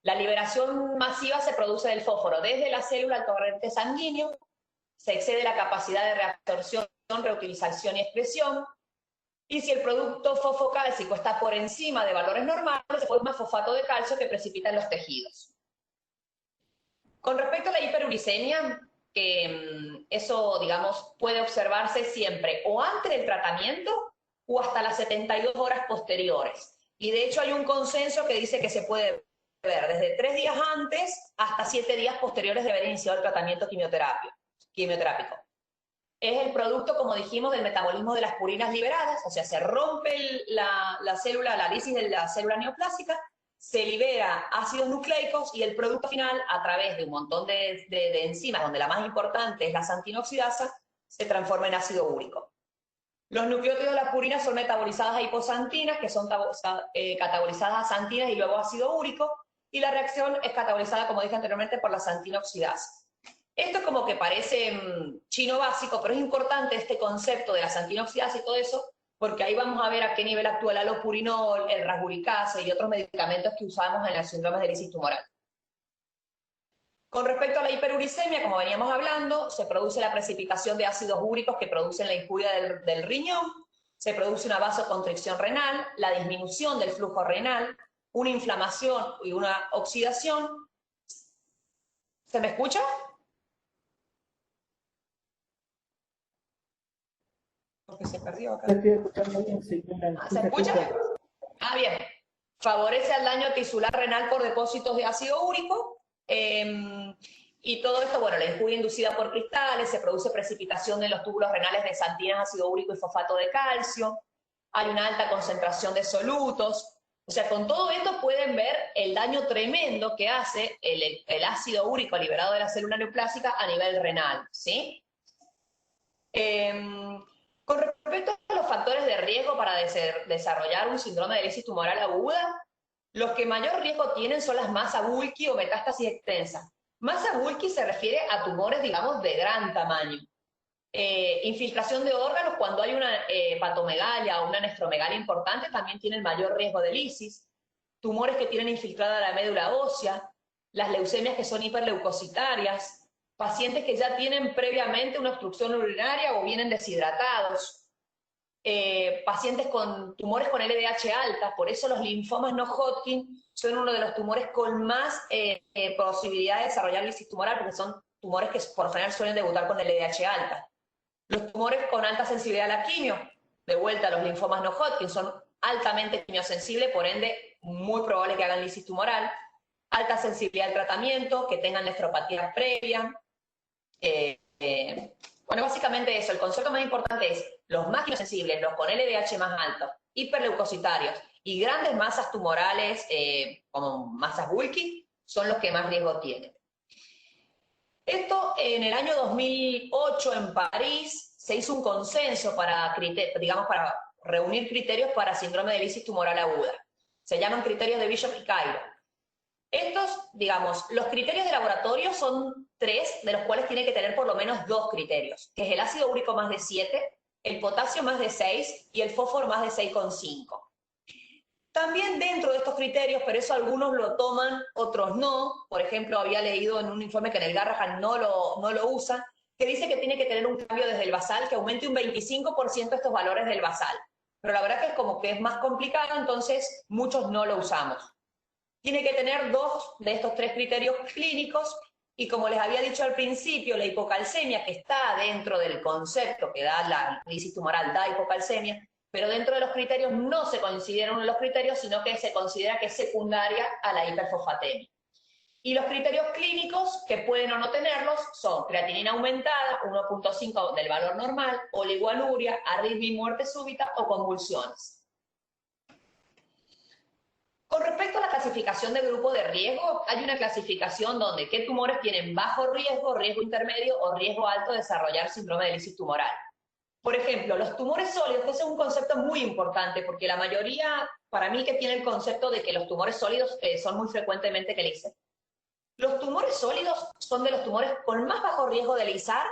La liberación masiva se produce del fósforo desde la célula al torrente sanguíneo, se excede la capacidad de reabsorción, reutilización y expresión, y si el producto fosfocálcico está por encima de valores normales, se forma fosfato de calcio que precipita en los tejidos. Con respecto a la hiperuricemia, eso, digamos, puede observarse siempre o antes del tratamiento o hasta las 72 horas posteriores. Y de hecho hay un consenso que dice que se puede ver desde 3 días antes hasta 7 días posteriores de haber iniciado el tratamiento quimioterápico. Es el producto, como dijimos, del metabolismo de las purinas liberadas, o sea, se rompe la célula, la lisis de la célula neoplásica, se libera ácidos nucleicos y el producto final, a través de un montón de enzimas, donde la más importante es la xantinoxidasa, se transforma en ácido úrico. Los nucleótidos de las purinas son metabolizadas a hipoxantinas, que son catabolizadas a xantinas y luego ácido úrico, y la reacción es catabolizada, como dije anteriormente, por la xantinoxidasa. Esto es como que parece chino básico, pero es importante este concepto de la xantinoxidasa y todo eso, porque ahí vamos a ver a qué nivel actúa el alopurinol, el rasburicasa y otros medicamentos que usamos en los síndromes de lisis tumoral. Con respecto a la hiperuricemia, como veníamos hablando, se produce la precipitación de ácidos úricos que producen la injuria del riñón, se produce una vasoconstricción renal, la disminución del flujo renal, una inflamación y una oxidación. ¿Se me escucha? Porque se perdió acá. Estoy escuchando bien, sí, ¿Se escucha? Ah, bien. Favorece al daño tisular renal por depósitos de ácido úrico. Y todo esto, bueno, la injuria inducida por cristales, se produce precipitación de los túbulos renales de xantinas, ácido úrico y fosfato de calcio. Hay una alta concentración de solutos. O sea, con todo esto pueden ver el daño tremendo que hace el ácido úrico liberado de la célula neoplásica a nivel renal, ¿sí? Con respecto a los factores de riesgo para desarrollar un síndrome de lisis tumoral aguda, los que mayor riesgo tienen son las masa Wilky o metástasis extensas. Masa Wilky se refiere a tumores, digamos, de gran tamaño. Infiltración de órganos, cuando hay una hepatomegalia o una nefromegalia importante, también tienen mayor riesgo de lisis. Tumores que tienen infiltrada la médula ósea, las leucemias que son hiperleucocitarias, pacientes que ya tienen previamente una obstrucción urinaria o vienen deshidratados, pacientes con tumores con LDH alta. Por eso los linfomas no Hodgkin son uno de los tumores con más posibilidad de desarrollar lisis tumoral, porque son tumores que por lo general suelen debutar con LDH alta. Los tumores con alta sensibilidad a la quimio, de vuelta los linfomas no Hodgkin, son altamente quimiosensibles, por ende muy probable que hagan lisis tumoral. Alta sensibilidad al tratamiento, que tengan nefropatía previa. Bueno, básicamente eso. El concepto más importante es los más quimiosensibles, los con LDH más alto, hiperleucocitarios y grandes masas tumorales, como masas Wilky, son los que más riesgo tienen. Esto en el año 2008 en París se hizo un consenso para, digamos, para reunir criterios para síndrome de lisis tumoral aguda. Se llaman criterios de Bishop y Cairo. Estos, digamos, los criterios de laboratorio son 3, de los cuales tiene que tener por lo menos 2 criterios, que es el ácido úrico más de 7, el potasio más de 6 y el fósforo más de 6,5. También dentro de estos criterios, pero eso algunos lo toman, otros no. Por ejemplo, había leído en un informe que en el Garrahan no lo usan, que dice que tiene que tener un cambio desde el basal que aumente un 25% estos valores del basal. Pero la verdad que es como que es más complicado, entonces muchos no lo usamos. Tiene que tener 2 de estos 3 criterios clínicos y como les había dicho al principio, la hipocalcemia, que está dentro del concepto que da la lisis tumoral, da hipocalcemia, pero dentro de los criterios no se considera uno de los criterios, sino que se considera que es secundaria a la hiperfosfatemia. Y los criterios clínicos, que pueden o no tenerlos, son creatinina aumentada, 1.5 del valor normal, oligoanuria, arritmia y muerte súbita o convulsiones. Con respecto a la clasificación de grupo de riesgo, hay una clasificación donde qué tumores tienen bajo riesgo, riesgo intermedio o riesgo alto de desarrollar síndrome de lisis tumoral. Por ejemplo, los tumores sólidos, que ese es un concepto muy importante, porque la mayoría, para mí, que tiene el concepto de que los tumores sólidos son muy frecuentemente que LISER. Los tumores sólidos son de los tumores con más bajo riesgo de LISAR,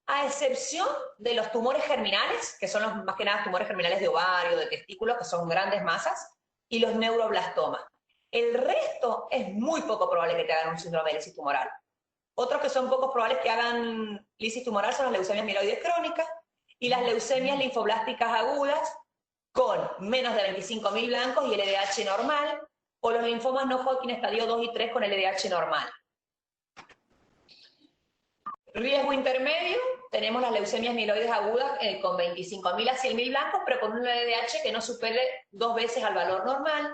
a excepción de los tumores germinales, que son los más que nada tumores germinales de ovario, de testículo, que son grandes masas, y los neuroblastomas. El resto es muy poco probable que te hagan un síndrome de lisis tumoral. Otros que son poco probables que hagan lisis tumoral son las leucemias mieloides crónicas y las leucemias linfoblásticas agudas con menos de 25.000 blancos y LDH normal, o los linfomas no Hodgkin estadio 2 y 3 con LDH normal. Riesgo intermedio, tenemos las leucemias mieloides agudas con 25.000 a 100.000 blancos, pero con un LDH que no supere 2 veces al valor normal.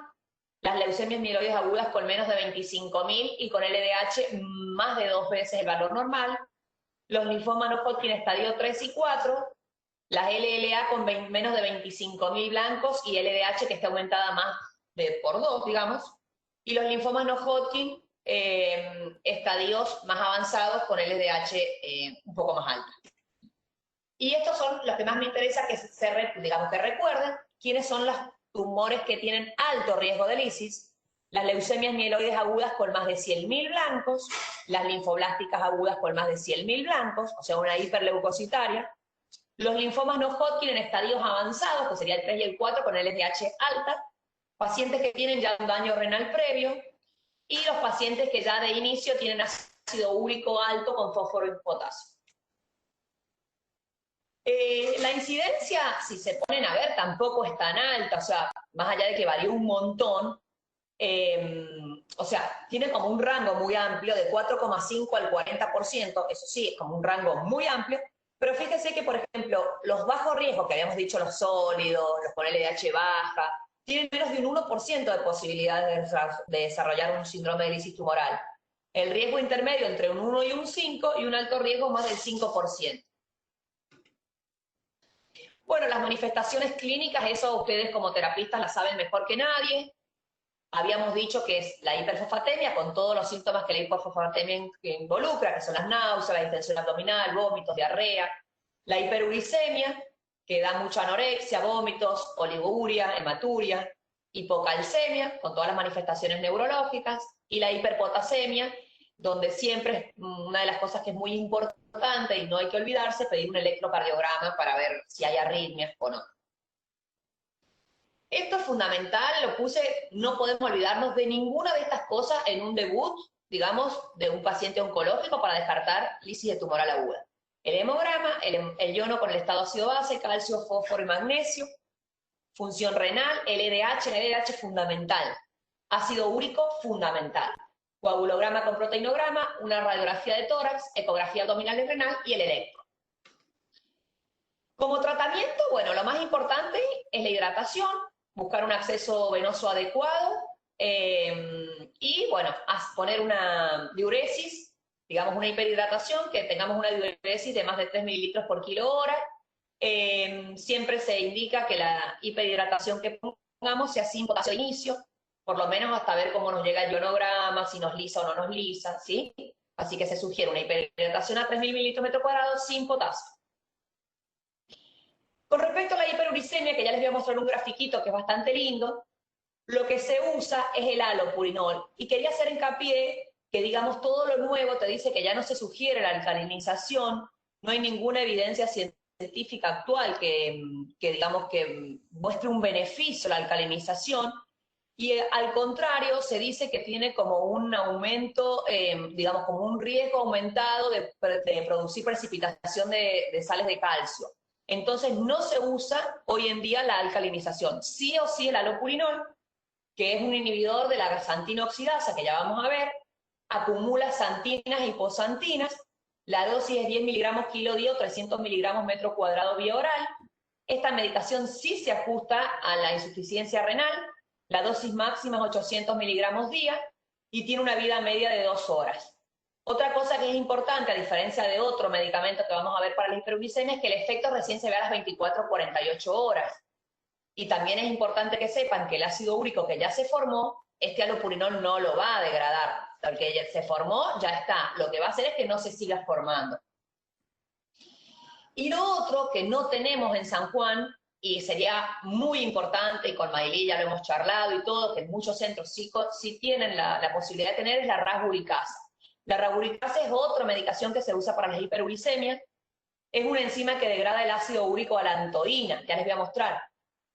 Las leucemias mieloides agudas con menos de 25.000 y con LDH más de 2 veces el valor normal. Los linfomas no Hodgkin estadio 3 y 4. Las LLA con menos de 25.000 blancos y LDH que está aumentada más por 2, digamos. Y los linfomas no Hodgkin, estadios más avanzados con LDH un poco más alta. Y estos son los que más me interesa que digamos que recuerden quiénes son los tumores que tienen alto riesgo de lisis: las leucemias mieloides agudas con más de 100.000 blancos, las linfoblásticas agudas con más de 100.000 blancos, o sea, una hiperleucocitaria, los linfomas no Hodgkin en estadios avanzados, que sería el 3 y el 4 con LDH alta, pacientes que tienen ya un daño renal previo, y los pacientes que ya de inicio tienen ácido úrico alto con fósforo y potasio. La incidencia, si se ponen a ver, tampoco es tan alta, o sea, más allá de que varió un montón, o sea, tiene como un rango muy amplio, de 4,5 al 40%, eso sí, es como un rango muy amplio, pero fíjense que, por ejemplo, los bajos riesgos, que habíamos dicho, los sólidos, los con LDH baja, tienen menos de un 1% de posibilidades de desarrollar un síndrome de lisis tumoral. El riesgo intermedio entre un 1 y un 5, y un alto riesgo más del 5%. Bueno, las manifestaciones clínicas, eso ustedes como terapistas las saben mejor que nadie. Habíamos dicho que es la hiperfosfatemia, con todos los síntomas que la hiperfosfatemia involucra, que son las náuseas, la distensión abdominal, vómitos, diarrea. La hiperuricemia, que da mucha anorexia, vómitos, oligouria, hematuria. Hipocalcemia, con todas las manifestaciones neurológicas. Y la hiperpotasemia, donde siempre es una de las cosas que es muy importante y no hay que olvidarse, pedir un electrocardiograma para ver si hay arritmias o no. Esto es fundamental, lo puse, no podemos olvidarnos de ninguna de estas cosas en un debut, digamos, de un paciente oncológico para descartar lisis de tumoral aguda. El hemograma, el iono con el estado ácido base, calcio, fósforo y magnesio, función renal, el LDH fundamental, ácido úrico fundamental, coagulograma con proteinograma, una radiografía de tórax, ecografía abdominal y renal y el electro. Como tratamiento, bueno, lo más importante es la hidratación, buscar un acceso venoso adecuado y, bueno, poner una diuresis, digamos una hiperhidratación, que tengamos una diuresis de más de 3 mililitros por kilo hora. Siempre se indica que la hiperhidratación que pongamos sea sin potasio de inicio, por lo menos hasta ver cómo nos llega el ionograma, si nos lisa o no nos lisa, ¿sí? Así que se sugiere una hiperhidratación a 3.000 mililitros metro cuadrado sin potasio. Con respecto a la hiperuricemia, que ya les voy a mostrar un grafiquito que es bastante lindo, lo que se usa es el halopurinol. Y quería hacer hincapié que, digamos, todo lo nuevo te dice que ya no se sugiere la alcalinización, no hay ninguna evidencia científica actual que digamos, que muestre un beneficio la alcalinización, Y al contrario, se dice que tiene como un aumento, digamos, como un riesgo aumentado de producir precipitación de sales de calcio. Entonces no se usa hoy en día la alcalinización. Sí o sí el alopurinol, que es un inhibidor de la xantina oxidasa, que ya vamos a ver, acumula xantinas y hipoxantinas. La dosis es 10 miligramos kilo día o 300 miligramos metro cuadrado vía oral. Esta medicación sí se ajusta a la insuficiencia renal. La dosis máxima es 800 miligramos día y tiene una vida media de 2 horas. Otra cosa que es importante, a diferencia de otro medicamento que vamos a ver para la hiperuricemia, es que el efecto recién se ve a las 24 o 48 horas. Y también es importante que sepan que el ácido úrico que ya se formó, este alopurinol no lo va a degradar. El que ya se formó ya está. Lo que va a hacer es que no se siga formando. Y lo otro que no tenemos en San Juan, y sería muy importante, y con Maylí ya lo hemos charlado y todo, que en muchos centros sí tienen la posibilidad de tener, es la rasburicasa. La rasburicasa es otra medicación que se usa para las hiperuricemias. Es una enzima que degrada el ácido úrico a la alantoína, ya les voy a mostrar.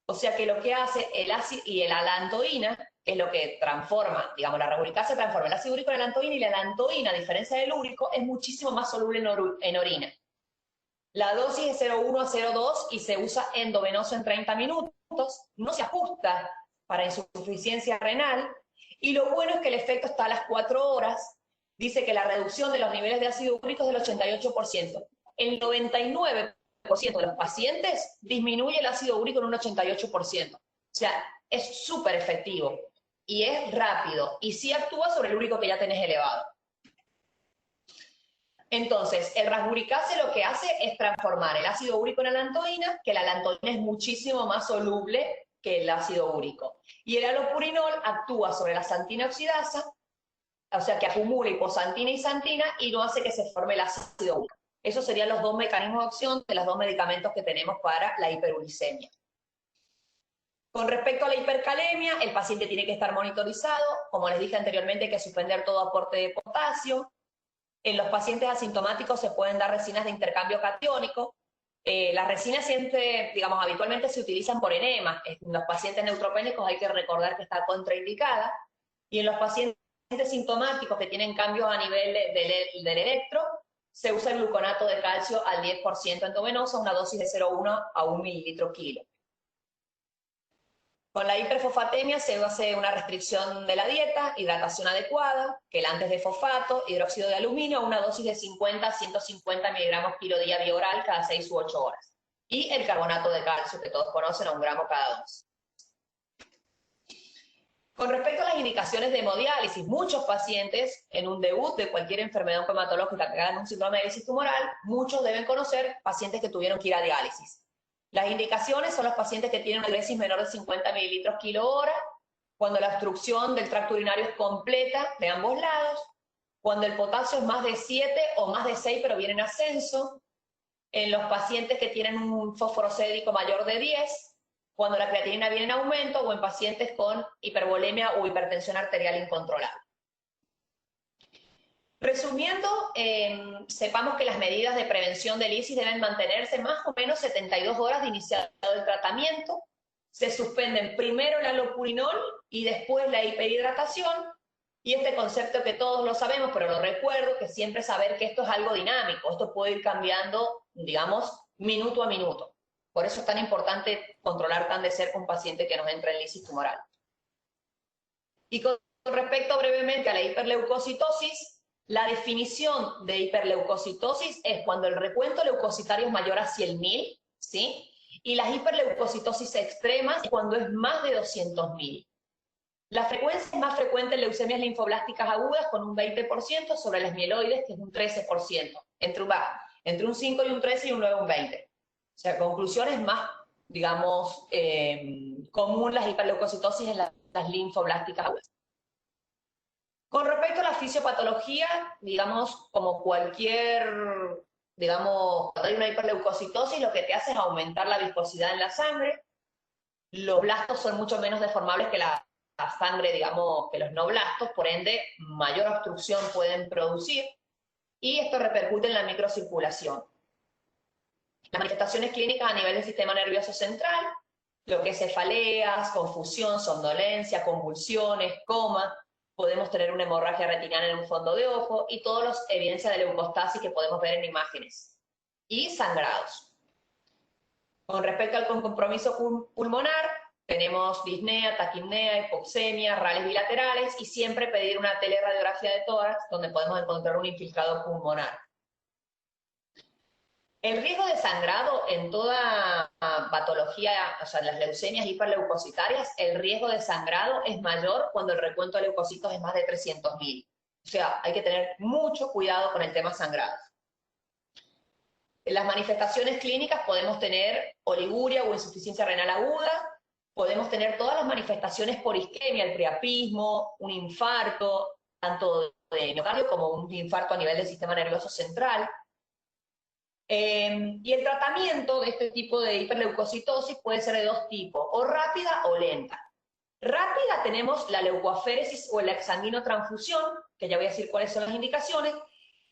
O sea que lo que hace el ácido y la alantoína, que es lo que transforma, digamos, la rasburicasa transforma el ácido úrico en alantoína, y la alantoína, a diferencia del úrico, es muchísimo más soluble en orina. La dosis es 0,1 a 0,2 y se usa endovenoso en 30 minutos, no se ajusta para insuficiencia renal, y lo bueno es que el efecto está a las 4 horas. Dice que la reducción de los niveles de ácido úrico es del 88%. El 99% de los pacientes disminuye el ácido úrico en un 88%. O sea, es súper efectivo y es rápido y sí actúa sobre el úrico que ya tenés elevado. Entonces, el rasburicase lo que hace es transformar el ácido úrico en alantoína, que la alantoína es muchísimo más soluble que el ácido úrico. Y el alopurinol actúa sobre la xantina oxidasa, o sea que acumula hipoxantina y xantina y no hace que se forme el ácido úrico. Esos serían los dos mecanismos de acción de los dos medicamentos que tenemos para la hiperuricemia. Con respecto a la hipercalemia, el paciente tiene que estar monitorizado. Como les dije anteriormente, hay que suspender todo aporte de potasio. En los pacientes asintomáticos se pueden dar resinas de intercambio catiónico. Las resinas siempre, digamos, habitualmente se utilizan por enema. En los pacientes neutropénicos hay que recordar que está contraindicada. Y en los pacientes sintomáticos que tienen cambios a nivel del electro, se usa el gluconato de calcio al 10% endovenoso, una dosis de 0,1 a 1 mililitro kilo. Con la hiperfosfatemia se hace una restricción de la dieta, hidratación adecuada, quelantes de fosfato, hidróxido de aluminio, una dosis de 50 a 150 miligramos kilo día vía oral cada 6 u 8 horas. Y el carbonato de calcio, que todos conocen, a 1 gramo cada dosis. Con respecto a las indicaciones de hemodiálisis, muchos pacientes en un debut de cualquier enfermedad oncohematológica que hagan un síndrome de diálisis tumoral, muchos deben conocer pacientes que tuvieron que ir a diálisis. Las indicaciones son los pacientes que tienen una diálisis menor de 50 mililitros kilo hora, cuando la obstrucción del tracto urinario es completa de ambos lados, cuando el potasio es más de 7 o más de 6 pero viene en ascenso, en los pacientes que tienen un fósforo sérico mayor de 10, cuando la creatinina viene en aumento, o en pacientes con hipervolemia o hipertensión arterial incontrolable. Resumiendo, sepamos que las medidas de prevención del ISIS deben mantenerse más o menos 72 horas de iniciado el tratamiento. Se suspenden primero el alopurinol y después la hiperhidratación. Y este concepto que todos lo sabemos, pero lo recuerdo, que siempre saber que esto es algo dinámico. Esto puede ir cambiando, digamos, minuto a minuto. Por eso es tan importante controlar tan de cerca un paciente que nos entra en lisis tumoral. Y con respecto brevemente a la hiperleucocitosis, la definición de hiperleucocitosis es cuando el recuento leucocitario es mayor a 100.000, ¿sí? Y las hiperleucocitosis extremas es cuando es más de 200.000. La frecuencia es más frecuente en leucemias linfoblásticas agudas con un 20% sobre las mieloides, que es un 13%. Entre un 5 y un 13 y un 9 y un 20. O sea, conclusiones más, digamos, común las hiperleucocitosis en las linfoblásticas agudas. Con respecto a la fisiopatología, digamos, como cualquier, digamos, cuando hay una hiperleucocitosis, lo que te hace es aumentar la viscosidad en la sangre. Los blastos son mucho menos deformables que la sangre, digamos, que los no blastos, por ende, mayor obstrucción pueden producir, y esto repercute en la microcirculación. Las manifestaciones clínicas a nivel del sistema nervioso central, lo que es cefaleas, confusión, somnolencia, convulsiones, coma, podemos tener una hemorragia retinal en un fondo de ojo y todas las evidencias de leucostasis que podemos ver en imágenes. Y sangrados. Con respecto al compromiso pulmonar, tenemos disnea, taquipnea, hipoxemia, rales bilaterales y siempre pedir una teleradiografía de tórax donde podemos encontrar un infiltrado pulmonar. El riesgo de sangrado en toda patología, o sea, en las leucemias hiperleucocitarias, el riesgo de sangrado es mayor cuando el recuento de leucocitos es más de 300.000. O sea, hay que tener mucho cuidado con el tema sangrado. En las manifestaciones clínicas podemos tener oliguria o insuficiencia renal aguda, podemos tener todas las manifestaciones por isquemia, el priapismo, un infarto, tanto de miocardio como un infarto a nivel del sistema nervioso central. Y el tratamiento de este tipo de hiperleucocitosis puede ser de dos tipos, o rápida o lenta. Rápida tenemos la leucoaféresis o la exsanguinotransfusión, que ya voy a decir cuáles son las indicaciones,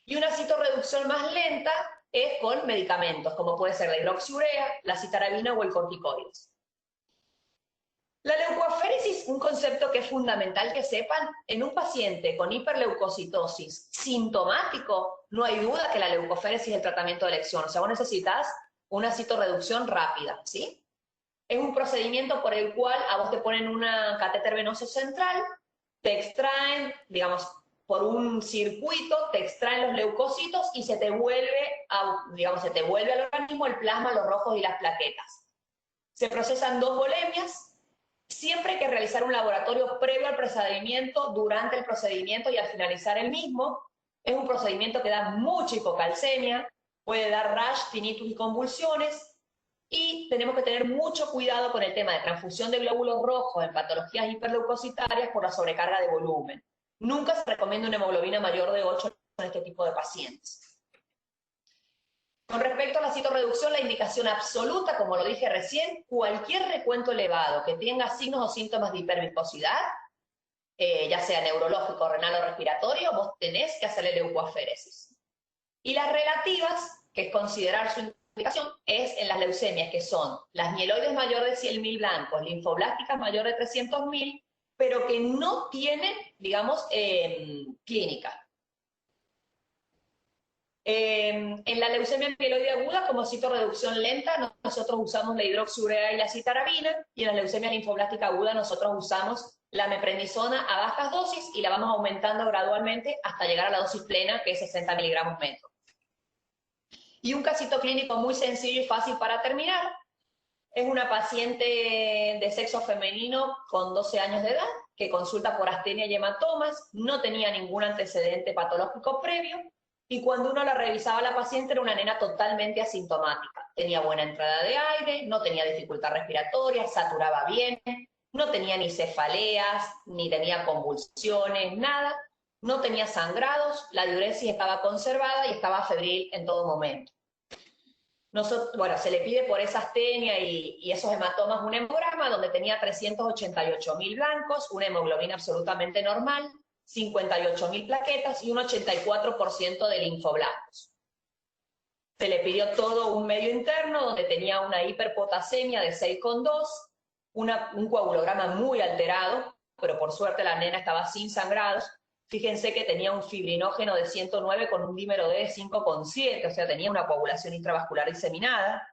y una citorreducción más lenta es con medicamentos, como puede ser la hidroxiurea, la citarabina o el corticoides. La leucoaféresis, un concepto que es fundamental que sepan, en un paciente con hiperleucocitosis sintomático, no hay duda que la leucoaféresis es el tratamiento de elección. O sea, vos necesitas una citorreducción rápida, ¿sí? Es un procedimiento por el cual a vos te ponen un catéter venoso central, te extraen, digamos, por un circuito, te extraen los leucocitos y se te vuelve, se te vuelve al organismo el plasma, los rojos y las plaquetas. Se procesan 2 volemias. Siempre hay que realizar un laboratorio previo al procedimiento, durante el procedimiento y al finalizar el mismo. Es un procedimiento que da mucha hipocalcemia, puede dar rash, tinnitus y convulsiones, y tenemos que tener mucho cuidado con el tema de transfusión de glóbulos rojos en patologías hiperleucocitarias por la sobrecarga de volumen. Nunca se recomienda una hemoglobina mayor de 8 en este tipo de pacientes. Con respecto a la citorreducción, la indicación absoluta, como lo dije recién, cualquier recuento elevado que tenga signos o síntomas de hiperviscosidad, ya sea neurológico, renal o respiratorio, vos tenés que hacerle leucoaféresis. Y las relativas, que es considerar su indicación, es en las leucemias, que son las mieloides mayor de 100.000 blancos, linfoblásticas mayor de 300.000, pero que no tienen, digamos, clínica. En la leucemia mieloide aguda, como citorreducción lenta, nosotros usamos la hidroxiurea y la citarabina, y en la leucemia linfoblástica aguda nosotros usamos la meprednisona a bajas dosis y la vamos aumentando gradualmente hasta llegar a la dosis plena, que es 60 miligramos metro. Y un casito clínico muy sencillo y fácil para terminar, es una paciente de sexo femenino con 12 años de edad, que consulta por astenia y hematomas, no tenía ningún antecedente patológico previo, y cuando uno la revisaba a la paciente era una nena totalmente asintomática. Tenía buena entrada de aire, no tenía dificultad respiratoria, saturaba bien, no tenía ni cefaleas, ni tenía convulsiones, nada, no tenía sangrados, la diuresis estaba conservada y estaba febril en todo momento. Bueno, se le pide por esa astenia y esos hematomas un hemograma donde tenía 388.000 blancos, una hemoglobina absolutamente normal, 58.000 plaquetas y un 84% de linfoblastos. Se le pidió todo un medio interno donde tenía una hiperpotasemia de 6,2, un coagulograma muy alterado, pero por suerte la nena estaba sin sangrados. Fíjense que tenía un fibrinógeno de 109 con un dímero D de 5,7, o sea, tenía una coagulación intravascular diseminada.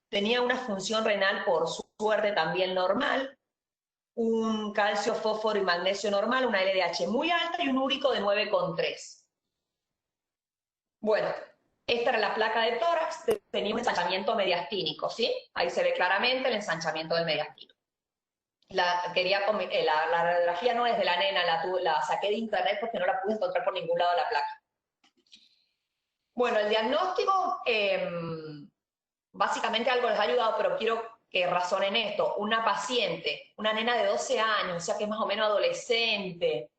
Tenía una función renal por suerte también normal, un calcio, fósforo y magnesio normal, una LDH muy alta y un úrico de 9,3. Bueno, esta era la placa de tórax, tenía un ensanchamiento mediastínico, ¿sí? Ahí se ve claramente el ensanchamiento del mediastino. La radiografía no es de la nena, la saqué de internet porque no la pude encontrar por ningún lado la placa. Bueno, el diagnóstico, básicamente algo les ha ayudado, pero quiero que razonen esto. Una paciente, una nena de 12 años, o sea que es más o menos adolescente,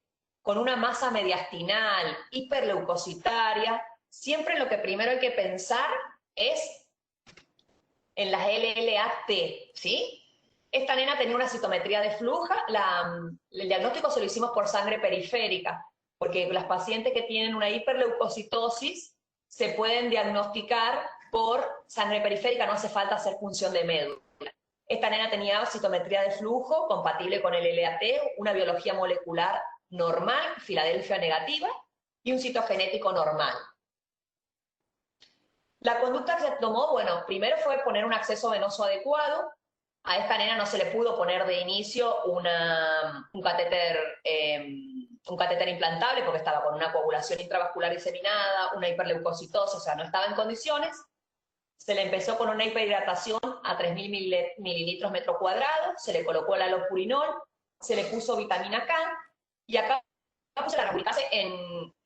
con una masa mediastinal, hiperleucocitaria, siempre lo que primero hay que pensar es en las LLAT, ¿sí? Esta nena tenía una citometría de fluja, el diagnóstico se lo hicimos por sangre periférica, porque las pacientes que tienen una hiperleucocitosis se pueden diagnosticar por sangre periférica, no hace falta hacer punción de médula. Esta nena tenía citometría de flujo compatible con el LAT, una biología molecular normal, Filadelfia negativa, y un citogenético normal. La conducta que se tomó, bueno, primero fue poner un acceso venoso adecuado. A esta nena no se le pudo poner de inicio un catéter implantable porque estaba con una coagulación intravascular diseminada, una hiperleucocitosis, o sea, no estaba en condiciones. Se le empezó con una hiperhidratación a 3.000 mililitros metro cuadrado, se le colocó el alopurinol, se le puso vitamina K, y acá puse la rabulcase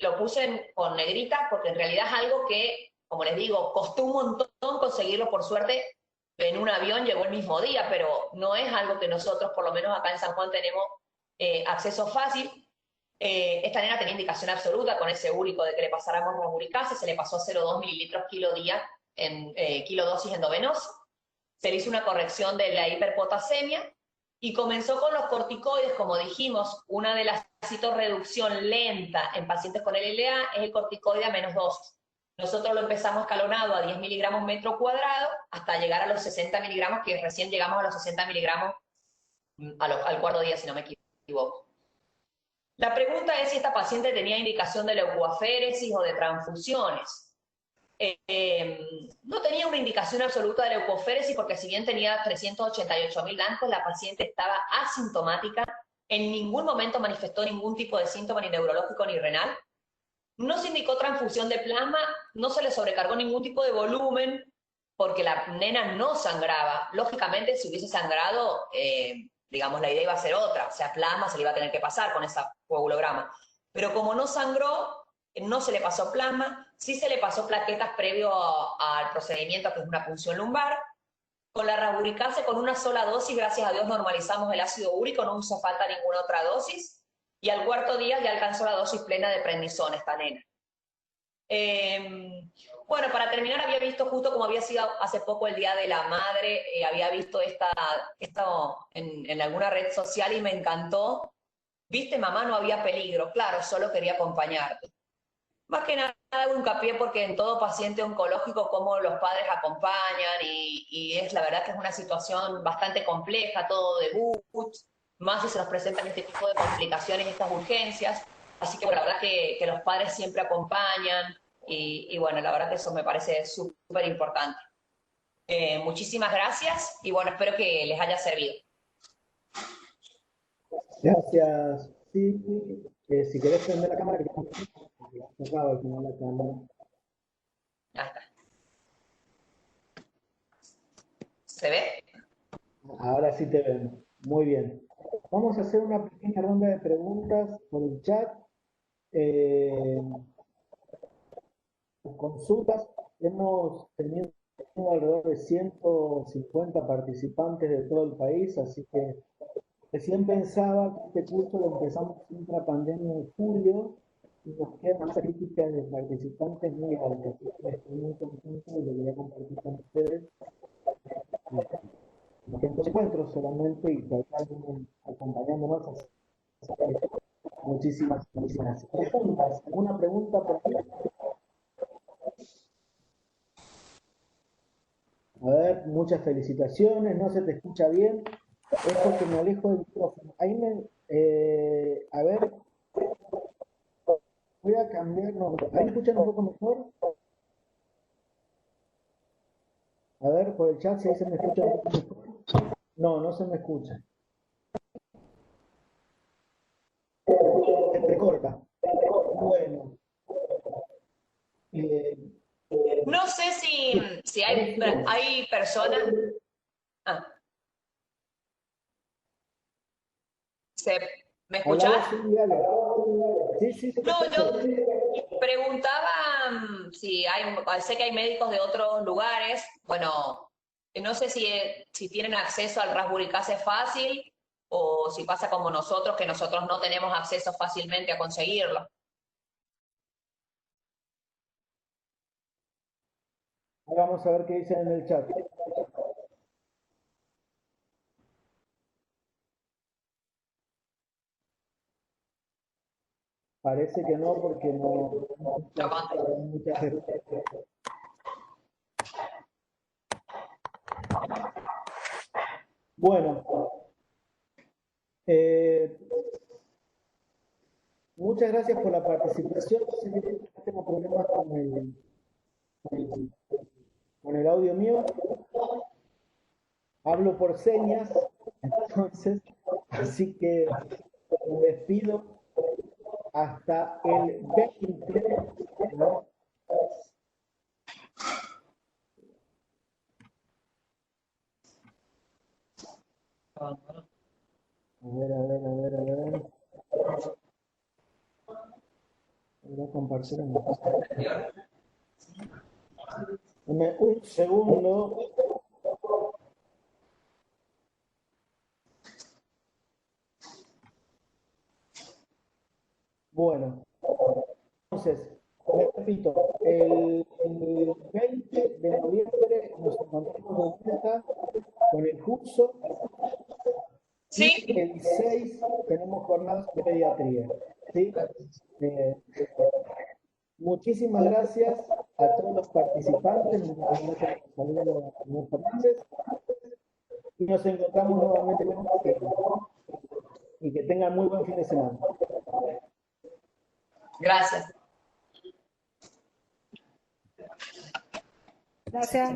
lo puse con negrita porque en realidad es algo que, como les digo, costó un montón conseguirlo. Por suerte en un avión llegó el mismo día, pero no es algo que nosotros, por lo menos acá en San Juan, tenemos acceso fácil. Esta nena tenía indicación absoluta con ese úrico de que le pasáramos rabulcase, se le pasó a 0,2 mililitros kilo día en kilodosis endovenosa. Se le hizo una corrección de la hiperpotasemia y comenzó con los corticoides. Como dijimos, una de las citorreducción lenta en pacientes con LLA es el corticoide a menos dosis. Nosotros lo empezamos escalonado a 10 miligramos metro cuadrado hasta llegar a los 60 miligramos, que recién llegamos a los 60 miligramos al cuarto día, si no me equivoco. La pregunta es si esta paciente tenía indicación de leucoaféresis o de transfusiones. No tenía una indicación absoluta de leucoféresis porque si bien tenía 388.000 blancos, la paciente estaba asintomática, en ningún momento manifestó ningún tipo de síntoma ni neurológico ni renal. No se indicó transfusión de plasma, no se le sobrecargó ningún tipo de volumen porque la nena no sangraba. Lógicamente, si hubiese sangrado, digamos, la idea iba a ser otra, o sea, plasma se le iba a tener que pasar con esa coagulograma. Pero como no sangró, no se le pasó plasma, sí se le pasó plaquetas previo al procedimiento, que es una punción lumbar. Con la rabulcase, con una sola dosis, gracias a Dios normalizamos el ácido úrico, no hizo falta ninguna otra dosis, y al cuarto día ya alcanzó la dosis plena de prednisona esta nena. Bueno, para terminar, había visto justo como había sido hace poco el Día de la Madre, había visto esto en alguna red social y me encantó. Viste, mamá, no había peligro, claro, solo quería acompañarte. Más que nada hago hincapié porque en todo paciente oncológico como los padres acompañan y es la verdad que es una situación bastante compleja, todo debut, más si se nos presentan este tipo de complicaciones, estas urgencias. Así que bueno, la verdad que los padres siempre acompañan y bueno, la verdad que eso me parece súper importante. Muchísimas gracias y bueno, espero que les haya servido. Gracias. Sí, si querés prender la cámara, que cerrado al final la cámara. Ya está. ¿Se ve? Ahora sí te vemos. Muy bien. Vamos a hacer una pequeña ronda de preguntas por el chat. Consultas. Hemos tenido alrededor de 150 participantes de todo el país, así que recién pensaba que este curso lo empezamos siempre a pandemia en julio y nos queda una crítica de participantes muy alta, así que estoy muy contento y lo voy a compartir con ustedes. Los encuentros solamente y que vayan acompañándonos. Muchísimas gracias. ¿Preguntas? ¿Alguna pregunta por aquí? A ver, muchas felicitaciones, no se te escucha bien. Es porque me alejo del micrófono. Ahí a ver, voy a cambiar. No, ahí me escuchan un poco mejor. A ver, por el chat si ahí se me escucha un poco mejor. No, no se me escucha. Se entrecorta. Bueno. No sé si hay personas... Ah. ¿Me escuchás? Sí, No, yo preguntaba si sé que hay médicos de otros lugares, bueno, no sé si tienen acceso al rabulcase fácil o si pasa como nosotros, que nosotros no tenemos acceso fácilmente a conseguirlo. Vamos a ver qué dicen en el chat. Parece que no, porque no mucha gente. Bueno, eh, muchas gracias por la participación. Sé que tengo problemas con el audio mío. Hablo por señas, entonces, así que me despido hasta el 20, ¿no? A ver. Voy a compartir Dame un segundo. Bueno, entonces, me repito, el 20 de noviembre nos encontramos de vuelta con el curso Sí, y el 6 tenemos jornadas de pediatría. ¿Sí? Eh, Muchísimas gracias a todos los participantes, muchas gracias por el saludo a señor Fernández y nos encontramos nuevamente con ustedes y que tengan muy buen fin de semana. gracias. Gracias.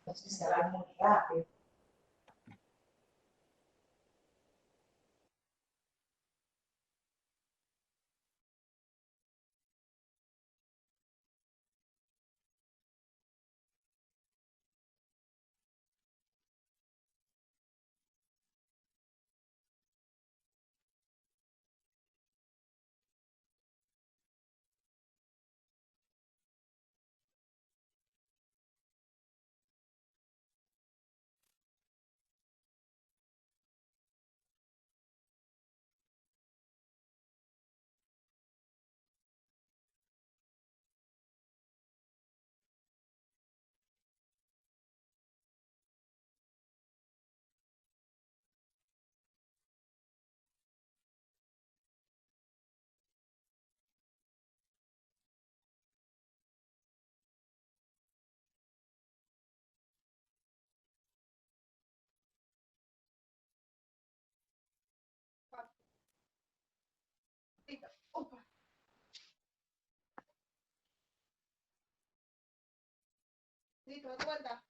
No sé si se va muy rápido. Listo, de vuelta.